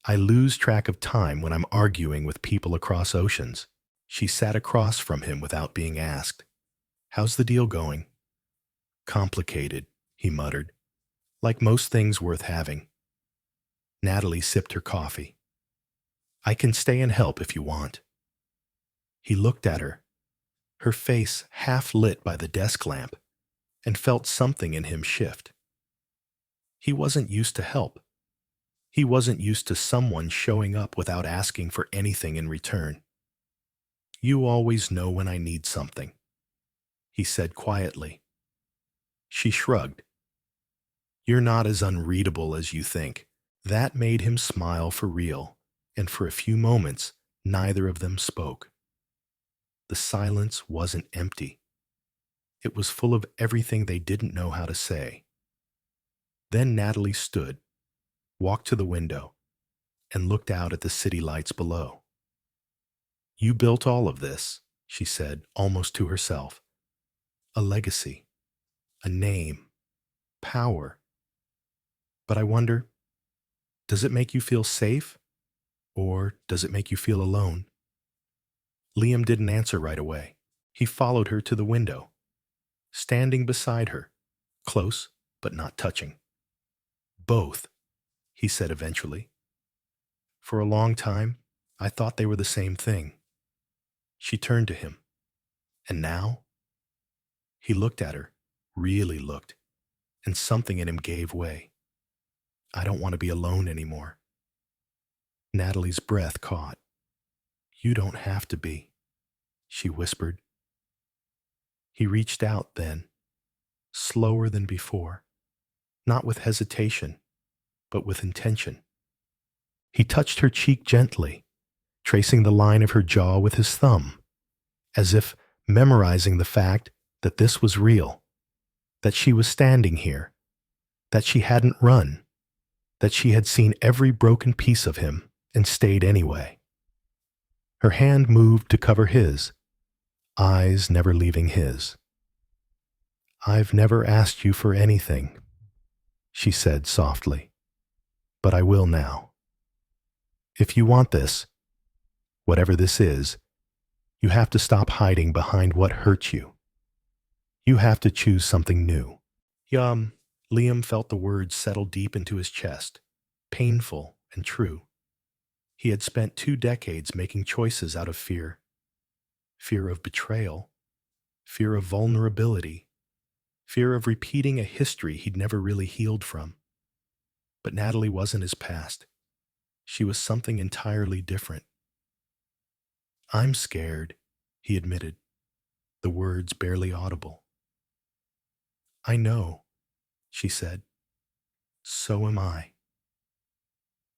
"I lose track of time when I'm arguing with people across oceans." She sat across from him without being asked. "How's the deal going?" "Complicated," he muttered, "like most things worth having." Natalie sipped her coffee. "I can stay and help if you want." He looked at her, her face half lit by the desk lamp, and felt something in him shift. He wasn't used to help. He wasn't used to someone showing up without asking for anything in return. "You always know when I need something," he said quietly. She shrugged. "You're not as unreadable as you think." That made him smile for real, and for a few moments, neither of them spoke. The silence wasn't empty. It was full of everything they didn't know how to say. Then Natalie stood, walked to the window, and looked out at the city lights below. "You built all of this," she said, almost to herself. "A legacy, a name, power. But I wonder, does it make you feel safe or does it make you feel alone? Liam didn't answer right away. He followed her to the window, standing beside her, close but not touching. Both, he said eventually. For a long time, I thought they were the same thing. She turned to him. And now? He looked at her, really looked, and something in him gave way. I don't want to be alone anymore. Natalie's breath caught. You don't have to be, she whispered. He reached out then, slower than before, not with hesitation, but with intention. He touched her cheek gently, tracing the line of her jaw with his thumb, as if memorizing the fact that this was real, that she was standing here, that she hadn't run, that she had seen every broken piece of him and stayed anyway. Her hand moved to cover his, eyes never leaving his. I've never asked you for anything, she said softly, but I will now. If you want this, whatever this is, you have to stop hiding behind what hurts you. You have to choose something new. Liam felt the words settle deep into his chest, painful and true. He had spent 2 decades making choices out of fear. Fear of betrayal, fear of vulnerability, fear of repeating a history he'd never really healed from. But Natalie wasn't his past. She was something entirely different. I'm scared, he admitted, the words barely audible. I know, she said. So am I.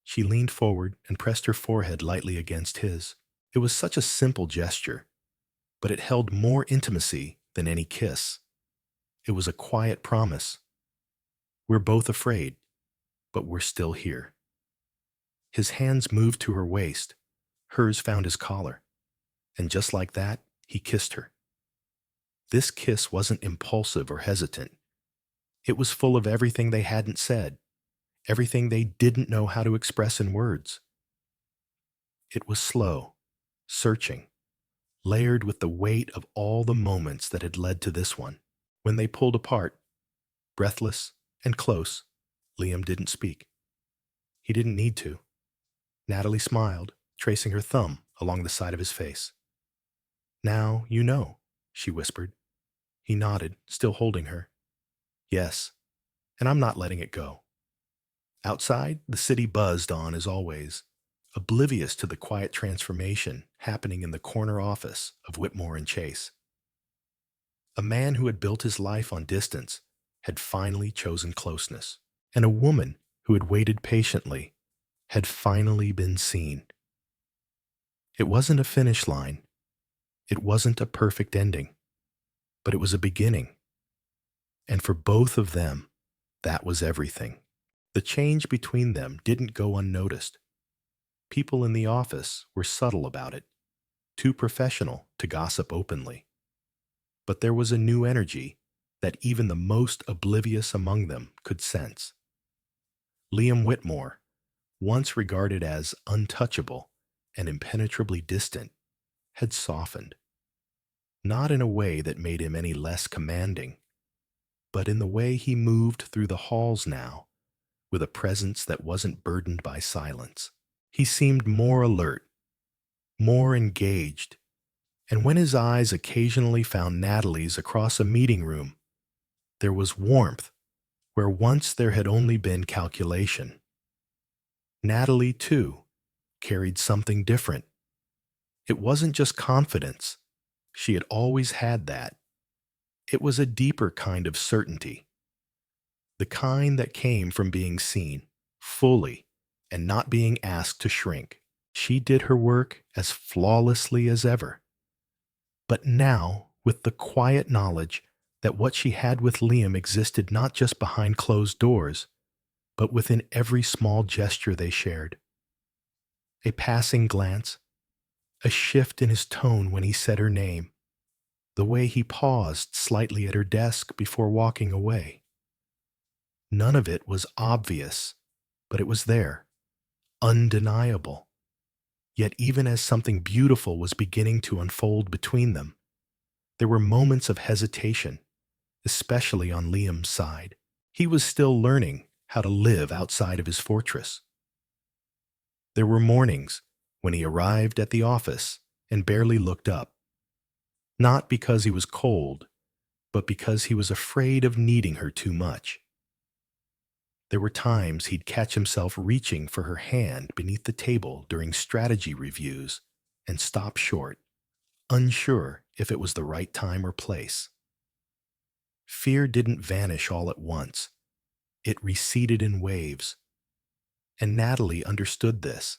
She leaned forward and pressed her forehead lightly against his. It was such a simple gesture, but it held more intimacy than any kiss. It was a quiet promise. We're both afraid, but we're still here. His hands moved to her waist. Hers found his collar. And just like that, he kissed her. This kiss wasn't impulsive or hesitant. It was full of everything they hadn't said, everything they didn't know how to express in words. It was slow, searching, layered with the weight of all the moments that had led to this one. When they pulled apart, breathless and close, Liam didn't speak. He didn't need to. Natalie smiled, tracing her thumb along the side of his face. Now you know, she whispered. He nodded, still holding her. Yes, and I'm not letting it go. Outside, the city buzzed on as always, oblivious to the quiet transformation happening in the corner office of Whitmore and Chase. A man who had built his life on distance had finally chosen closeness, and a woman who had waited patiently had finally been seen. It wasn't a finish line. It wasn't a perfect ending, but it was a beginning. And for both of them, that was everything. The change between them didn't go unnoticed. People in the office were subtle about it, too professional to gossip openly. But there was a new energy that even the most oblivious among them could sense. Liam Whitmore, once regarded as untouchable and impenetrably distant, had softened. Not in a way that made him any less commanding, but in the way he moved through the halls now, with a presence that wasn't burdened by silence. He seemed more alert, more engaged, and when his eyes occasionally found Natalie's across a meeting room, there was warmth where once there had only been calculation. Natalie, too, carried something different. It wasn't just confidence. She had always had that. It was a deeper kind of certainty. The kind that came from being seen, fully, and not being asked to shrink. She did her work as flawlessly as ever. But now, with the quiet knowledge that what she had with Liam existed not just behind closed doors, but within every small gesture they shared. A passing glance, a shift in his tone when he said her name, the way he paused slightly at her desk before walking away. None of it was obvious, but it was there, undeniable. Yet even as something beautiful was beginning to unfold between them, there were moments of hesitation, especially on Liam's side. He was still learning how to live outside of his fortress. There were mornings when he arrived at the office and barely looked up, not because he was cold, but because he was afraid of needing her too much. There were times he'd catch himself reaching for her hand beneath the table during strategy reviews and stop short, unsure if it was the right time or place. Fear didn't vanish all at once. It receded in waves. And Natalie understood this.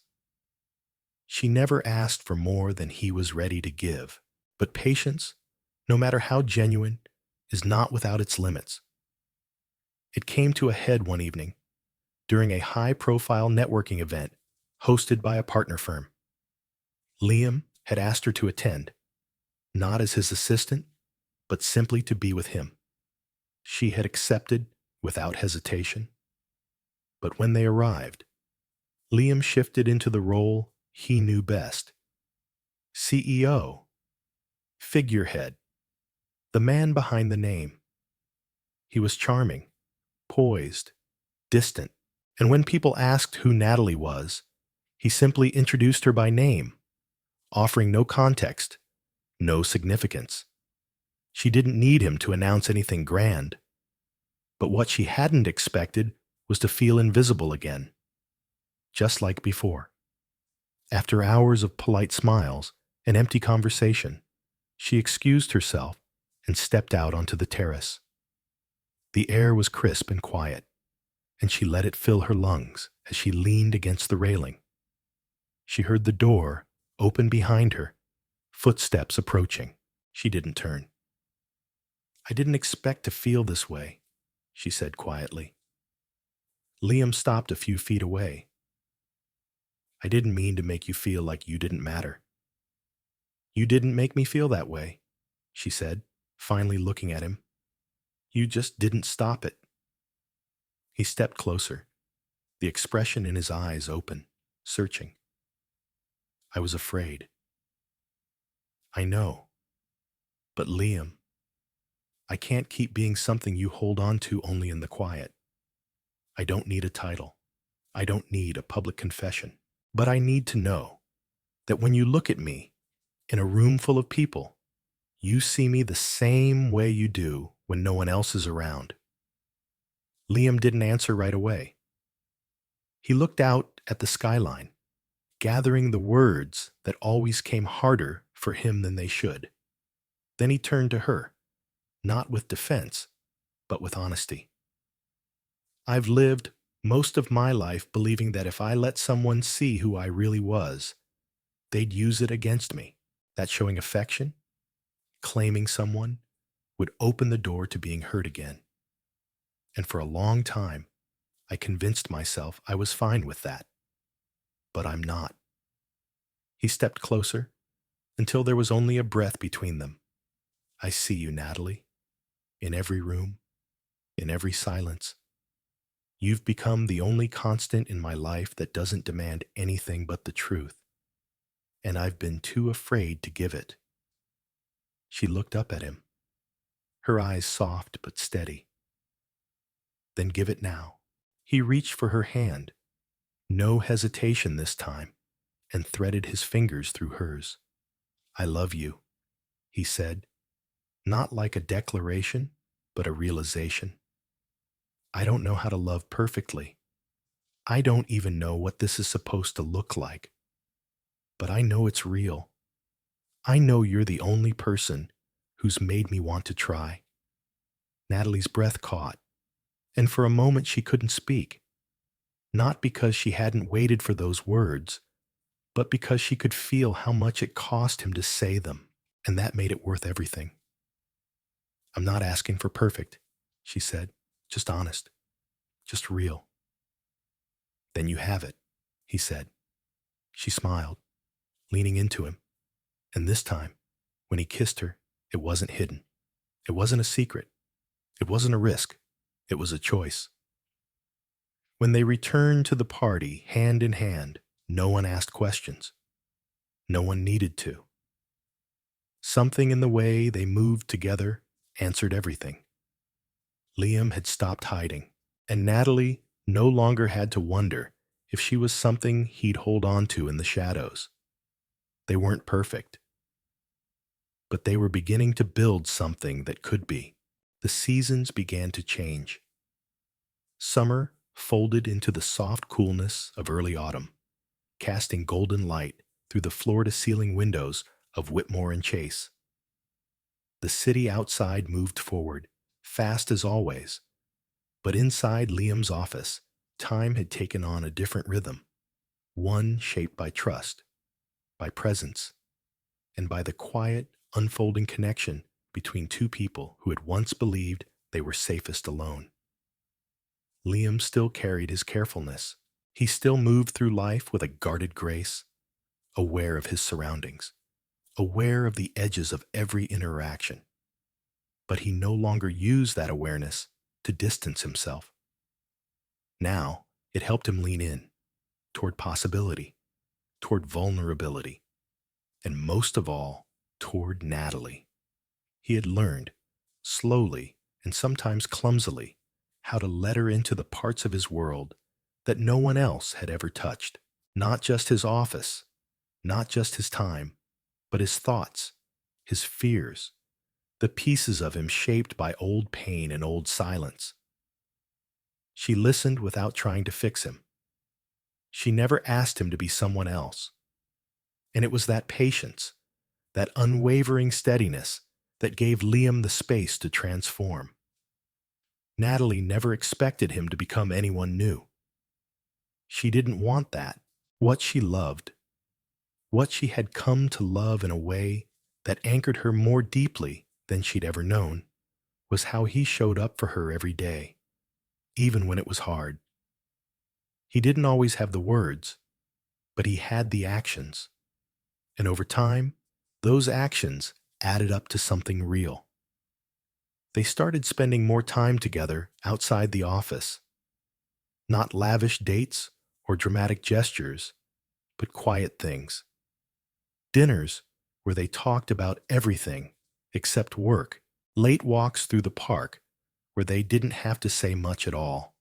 She never asked for more than he was ready to give. But patience, no matter how genuine, is not without its limits. It came to a head one evening during a high-profile networking event hosted by a partner firm. Liam had asked her to attend, not as his assistant, but simply to be with him. She had accepted without hesitation. But when they arrived, Liam shifted into the role he knew best. CEO, figurehead, the man behind the name. He was charming, poised, distant, and when people asked who Natalie was, he simply introduced her by name, offering no context, no significance. She didn't need him to announce anything grand. But what she hadn't expected was to feel invisible again, just like before. After hours of polite smiles and empty conversation, she excused herself and stepped out onto the terrace. The air was crisp and quiet, and she let it fill her lungs as she leaned against the railing. She heard the door open behind her, footsteps approaching. She didn't turn. "I didn't expect to feel this way," she said quietly. Liam stopped a few feet away. "I didn't mean to make you feel like you didn't matter." "You didn't make me feel that way," she said, finally looking at him. "You just didn't stop it." He stepped closer, the expression in his eyes open, searching. "I was afraid." "I know. But Liam, I can't keep being something you hold on to only in the quiet. I don't need a title. I don't need a public confession. But I need to know that when you look at me in a room full of people, you see me the same way you do when no one else is around." Liam didn't answer right away. He looked out at the skyline, gathering the words that always came harder for him than they should. Then he turned to her, not with defense, but with honesty. "I've lived most of my life believing that if I let someone see who I really was, they'd use it against me. That showing affection, claiming someone, would open the door to being hurt again. And for a long time, I convinced myself I was fine with that. But I'm not." He stepped closer until there was only a breath between them. "I see you, Natalie, in every room, in every silence. You've become the only constant in my life that doesn't demand anything but the truth. And I've been too afraid to give it." She looked up at him, her eyes soft but steady. "Then give it now." He reached for her hand, no hesitation this time, and threaded his fingers through hers. "I love you," he said, not like a declaration, but a realization. "I don't know how to love perfectly. I don't even know what this is supposed to look like. But I know it's real. I know you're the only person who's made me want to try." Natalie's breath caught, and for a moment she couldn't speak. Not because she hadn't waited for those words, but because she could feel how much it cost him to say them, and that made it worth everything. "I'm not asking for perfect," she said, "just honest, just real." "Then you have it," he said. She smiled, leaning into him, and this time, when he kissed her, it wasn't hidden. It wasn't a secret. It wasn't a risk. It was a choice. When they returned to the party, hand in hand, no one asked questions. No one needed to. Something in the way they moved together answered everything. Liam had stopped hiding, and Natalie no longer had to wonder if she was something he'd hold on to in the shadows. They weren't perfect, but they were beginning to build something that could be. The seasons began to change. Summer folded into the soft coolness of early autumn, casting golden light through the floor-to-ceiling windows of Whitmore and Chase. The city outside moved forward, fast as always, but inside Liam's office, time had taken on a different rhythm, one shaped by trust, by presence, and by the quiet, unfolding connection between two people who had once believed they were safest alone. Liam still carried his carefulness. He still moved through life with a guarded grace, aware of his surroundings, aware of the edges of every interaction. But he no longer used that awareness to distance himself. Now, it helped him lean in, toward possibility, toward vulnerability, and most of all, toward Natalie. He had learned, slowly and sometimes clumsily, how to let her into the parts of his world that no one else had ever touched. Not just his office, not just his time, but his thoughts, his fears, the pieces of him shaped by old pain and old silence. She listened without trying to fix him. She never asked him to be someone else. And it was that patience, that unwavering steadiness, that gave Liam the space to transform. Natalie never expected him to become anyone new. She didn't want that. What she loved, what she had come to love in a way that anchored her more deeply than she'd ever known, was how he showed up for her every day, even when it was hard. He didn't always have the words, but he had the actions. And over time, those actions added up to something real. They started spending more time together outside the office. Not lavish dates or dramatic gestures, but quiet things. Dinners where they talked about everything except work. Late walks through the park where they didn't have to say much at all.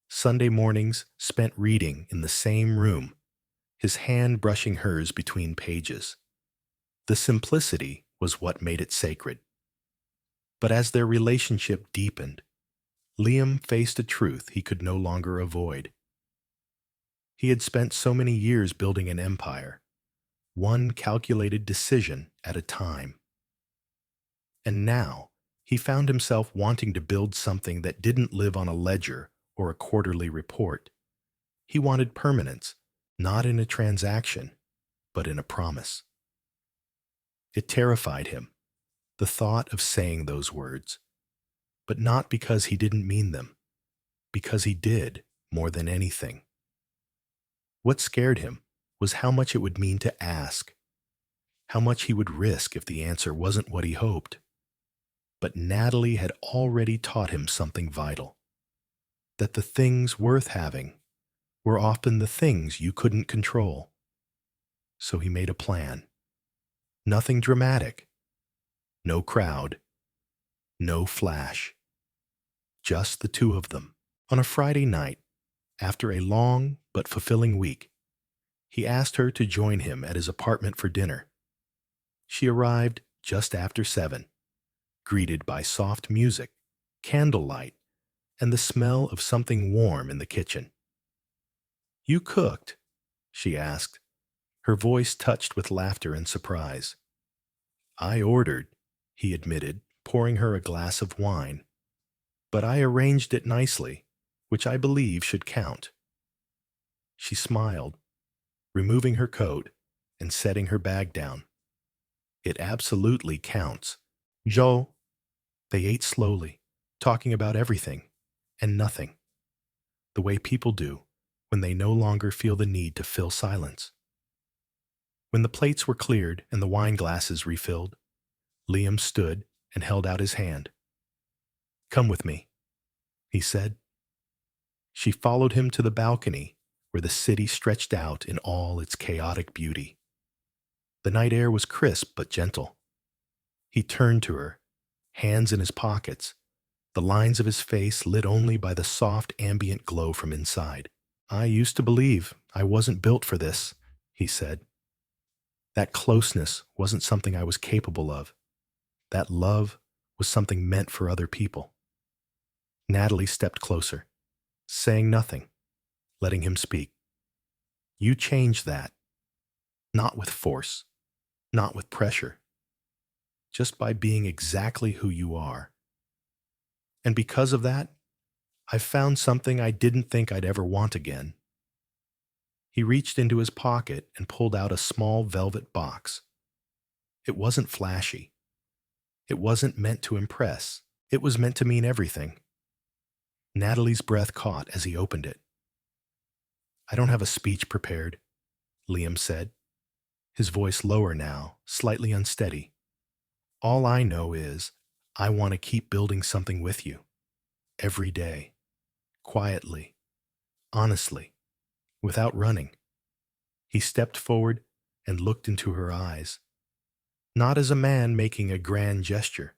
Sunday mornings spent reading in the same room, his hand brushing hers between pages. The simplicity was what made it sacred. But as their relationship deepened, Liam faced a truth he could no longer avoid. He had spent so many years building an empire, one calculated decision at a time. And now, he found himself wanting to build something that didn't live on a ledger or a quarterly report. He wanted permanence, not in a transaction, but in a promise. It terrified him, the thought of saying those words, but not because he didn't mean them, because he did more than anything. What scared him was how much it would mean to ask, how much he would risk if the answer wasn't what he hoped. But Natalie had already taught him something vital, that the things worth having were often the things you couldn't control. So he made a plan. Nothing dramatic, no crowd, no flash. Just the two of them. On a Friday night, after a long but fulfilling week, he asked her to join him at his apartment for dinner. She arrived just after 7, greeted by soft music, candlelight, and the smell of something warm in the kitchen. "You cooked?" she asked, her voice touched with laughter and surprise. "I ordered," he admitted, pouring her a glass of wine. "But I arranged it nicely, which I believe should count." She smiled, removing her coat and setting her bag down. "It absolutely counts." Joe. They ate slowly, talking about everything and nothing, the way people do when they no longer feel the need to fill silence. When the plates were cleared and the wine glasses refilled, Liam stood and held out his hand. "Come with me," he said. She followed him to the balcony where the city stretched out in all its chaotic beauty. The night air was crisp but gentle. He turned to her, hands in his pockets, the lines of his face lit only by the soft ambient glow from inside. "I used to believe I wasn't built for this," he said. "That closeness wasn't something I was capable of. That love was something meant for other people." Natalie stepped closer, saying nothing, letting him speak. "You changed that, not with force, not with pressure, just by being exactly who you are. And because of that, I've found something I didn't think I'd ever want again." He reached into his pocket and pulled out a small velvet box. It wasn't flashy. It wasn't meant to impress. It was meant to mean everything. Natalie's breath caught as he opened it. "I don't have a speech prepared," Liam said, his voice lower now, slightly unsteady. "All I know is I want to keep building something with you. Every day. Quietly. Honestly. Without running." He stepped forward and looked into her eyes, not as a man making a grand gesture,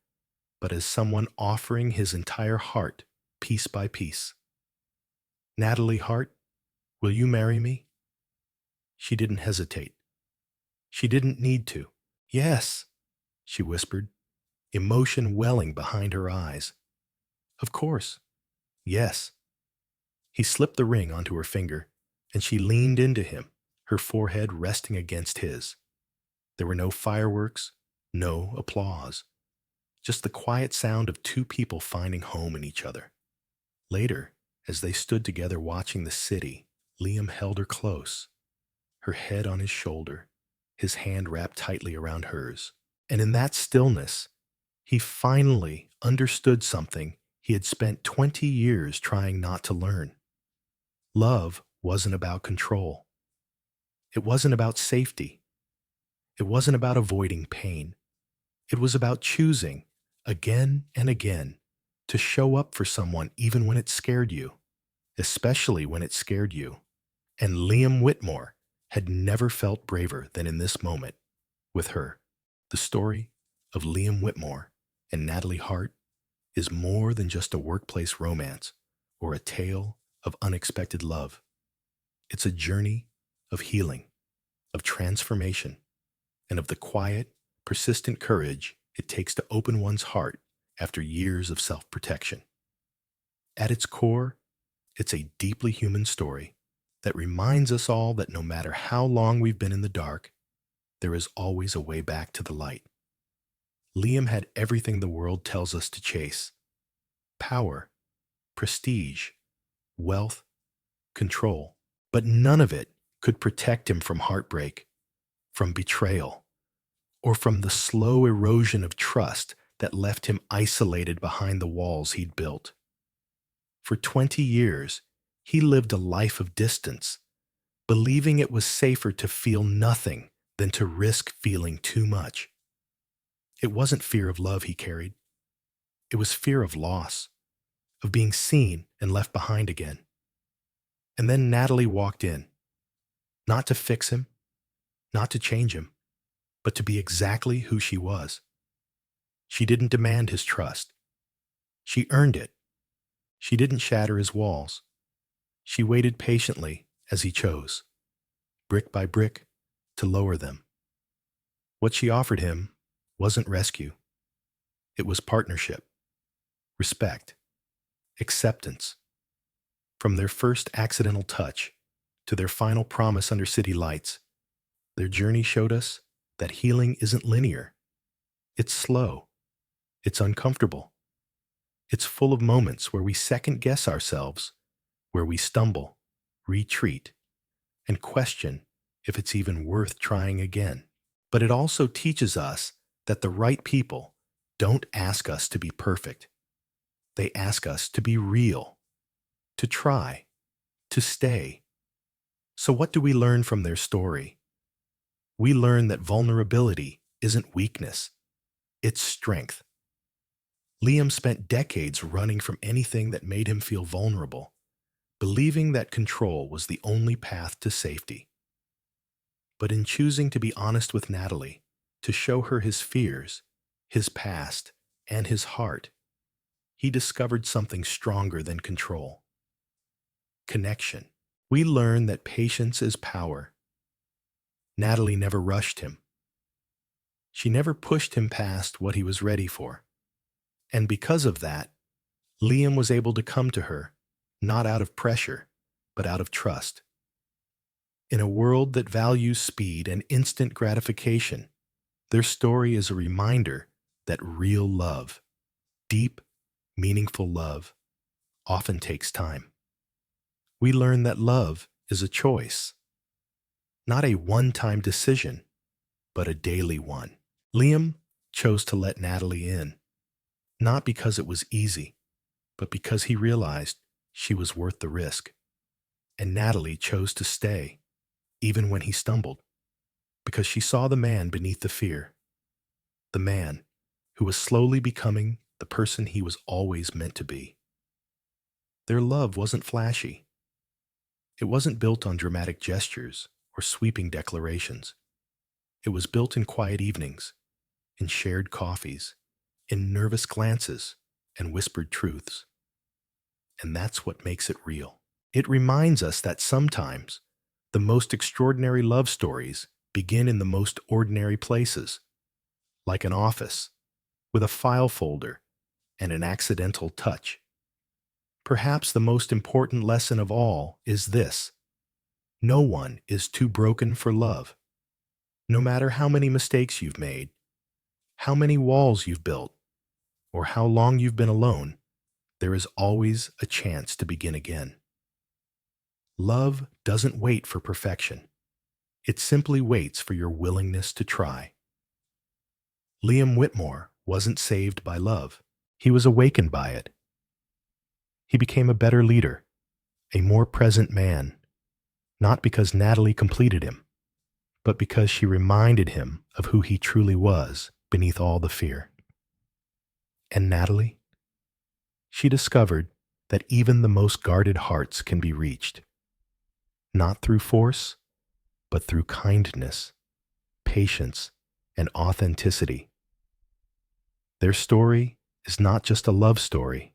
but as someone offering his entire heart, piece by piece. "Natalie Hart, will you marry me?" She didn't hesitate. She didn't need to. "Yes," she whispered, emotion welling behind her eyes. "Of course. Yes." He slipped the ring onto her finger, and she leaned into him, her forehead resting against his. There were no fireworks, no applause, just the quiet sound of two people finding home in each other. Later, as they stood together watching the city, Liam held her close, her head on his shoulder, his hand wrapped tightly around hers. And in that stillness, he finally understood something he had spent 20 years trying not to learn. Love wasn't about control. It wasn't about safety. It wasn't about avoiding pain. It was about choosing, again and again, to show up for someone even when it scared you, especially when it scared you. And Liam Whitmore had never felt braver than in this moment with her. The story of Liam Whitmore and Natalie Hart is more than just a workplace romance or a tale of unexpected love. It's a journey of healing, of transformation, and of the quiet, persistent courage it takes to open one's heart after years of self-protection. At its core, it's a deeply human story that reminds us all that no matter how long we've been in the dark, there is always a way back to the light. Liam had everything the world tells us to chase: power, prestige, wealth, control. But none of it could protect him from heartbreak, from betrayal, or from the slow erosion of trust that left him isolated behind the walls he'd built. For 20 years, he lived a life of distance, believing it was safer to feel nothing than to risk feeling too much. It wasn't fear of love he carried. It was fear of loss, of being seen and left behind again. And then Natalie walked in, not to fix him, not to change him, but to be exactly who she was. She didn't demand his trust. She earned it. She didn't shatter his walls. She waited patiently as he chose, brick by brick, to lower them. What she offered him wasn't rescue. It was partnership, respect, acceptance. From their first accidental touch to their final promise under city lights, their journey showed us that healing isn't linear. It's slow. It's uncomfortable. It's full of moments where we second-guess ourselves, where we stumble, retreat, and question if it's even worth trying again. But it also teaches us that the right people don't ask us to be perfect. They ask us to be real, to try, to stay. So what do we learn from their story? We learn that vulnerability isn't weakness, it's strength. Liam spent decades running from anything that made him feel vulnerable, believing that control was the only path to safety. But in choosing to be honest with Natalie, to show her his fears, his past, and his heart, he discovered something stronger than control: connection. We learn that patience is power. Natalie never rushed him. She never pushed him past what he was ready for. And because of that, Liam was able to come to her, not out of pressure, but out of trust. In a world that values speed and instant gratification, their story is a reminder that real love, deep, meaningful love, often takes time. We learn that love is a choice, not a one-time decision, but a daily one. Liam chose to let Natalie in, not because it was easy, but because he realized she was worth the risk. And Natalie chose to stay, even when he stumbled, because she saw the man beneath the fear, the man who was slowly becoming the person he was always meant to be. Their love wasn't flashy. It wasn't built on dramatic gestures or sweeping declarations. It was built in quiet evenings, in shared coffees, in nervous glances and whispered truths. And that's what makes it real. It reminds us that sometimes the most extraordinary love stories begin in the most ordinary places, like an office, with a file folder and an accidental touch. Perhaps the most important lesson of all is this: no one is too broken for love. No matter how many mistakes you've made, how many walls you've built, or how long you've been alone, there is always a chance to begin again. Love doesn't wait for perfection. It simply waits for your willingness to try. Liam Whitmore wasn't saved by love. He was awakened by it. He became a better leader, a more present man, not because Natalie completed him, but because she reminded him of who he truly was beneath all the fear. And Natalie? She discovered that even the most guarded hearts can be reached, not through force, but through kindness, patience, and authenticity. Their story is not just a love story.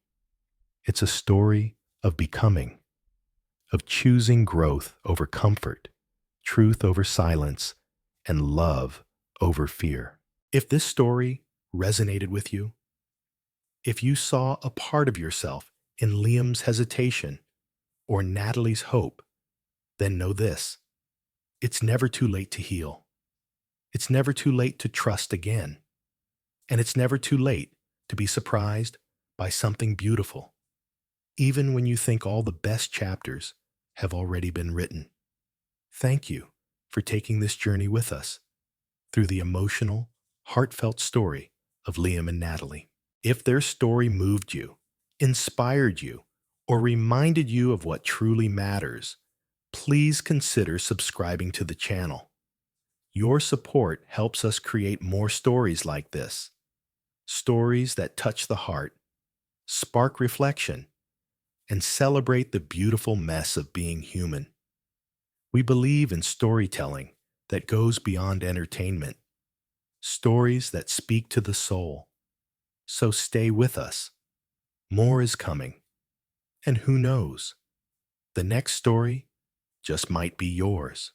It's a story of becoming, of choosing growth over comfort, truth over silence, and love over fear. If this story resonated with you, if you saw a part of yourself in Liam's hesitation or Natalie's hope, then know this: it's never too late to heal. It's never too late to trust again. And it's never too late to be surprised by something beautiful, even when you think all the best chapters have already been written. Thank you for taking this journey with us through the emotional, heartfelt story of Liam and Natalie. If their story moved you, inspired you, or reminded you of what truly matters, please consider subscribing to the channel. Your support helps us create more stories like this, stories that touch the heart, spark reflection, and celebrate the beautiful mess of being human. We believe in storytelling that goes beyond entertainment, stories that speak to the soul. So stay with us. More is coming. And who knows? The next story just might be yours.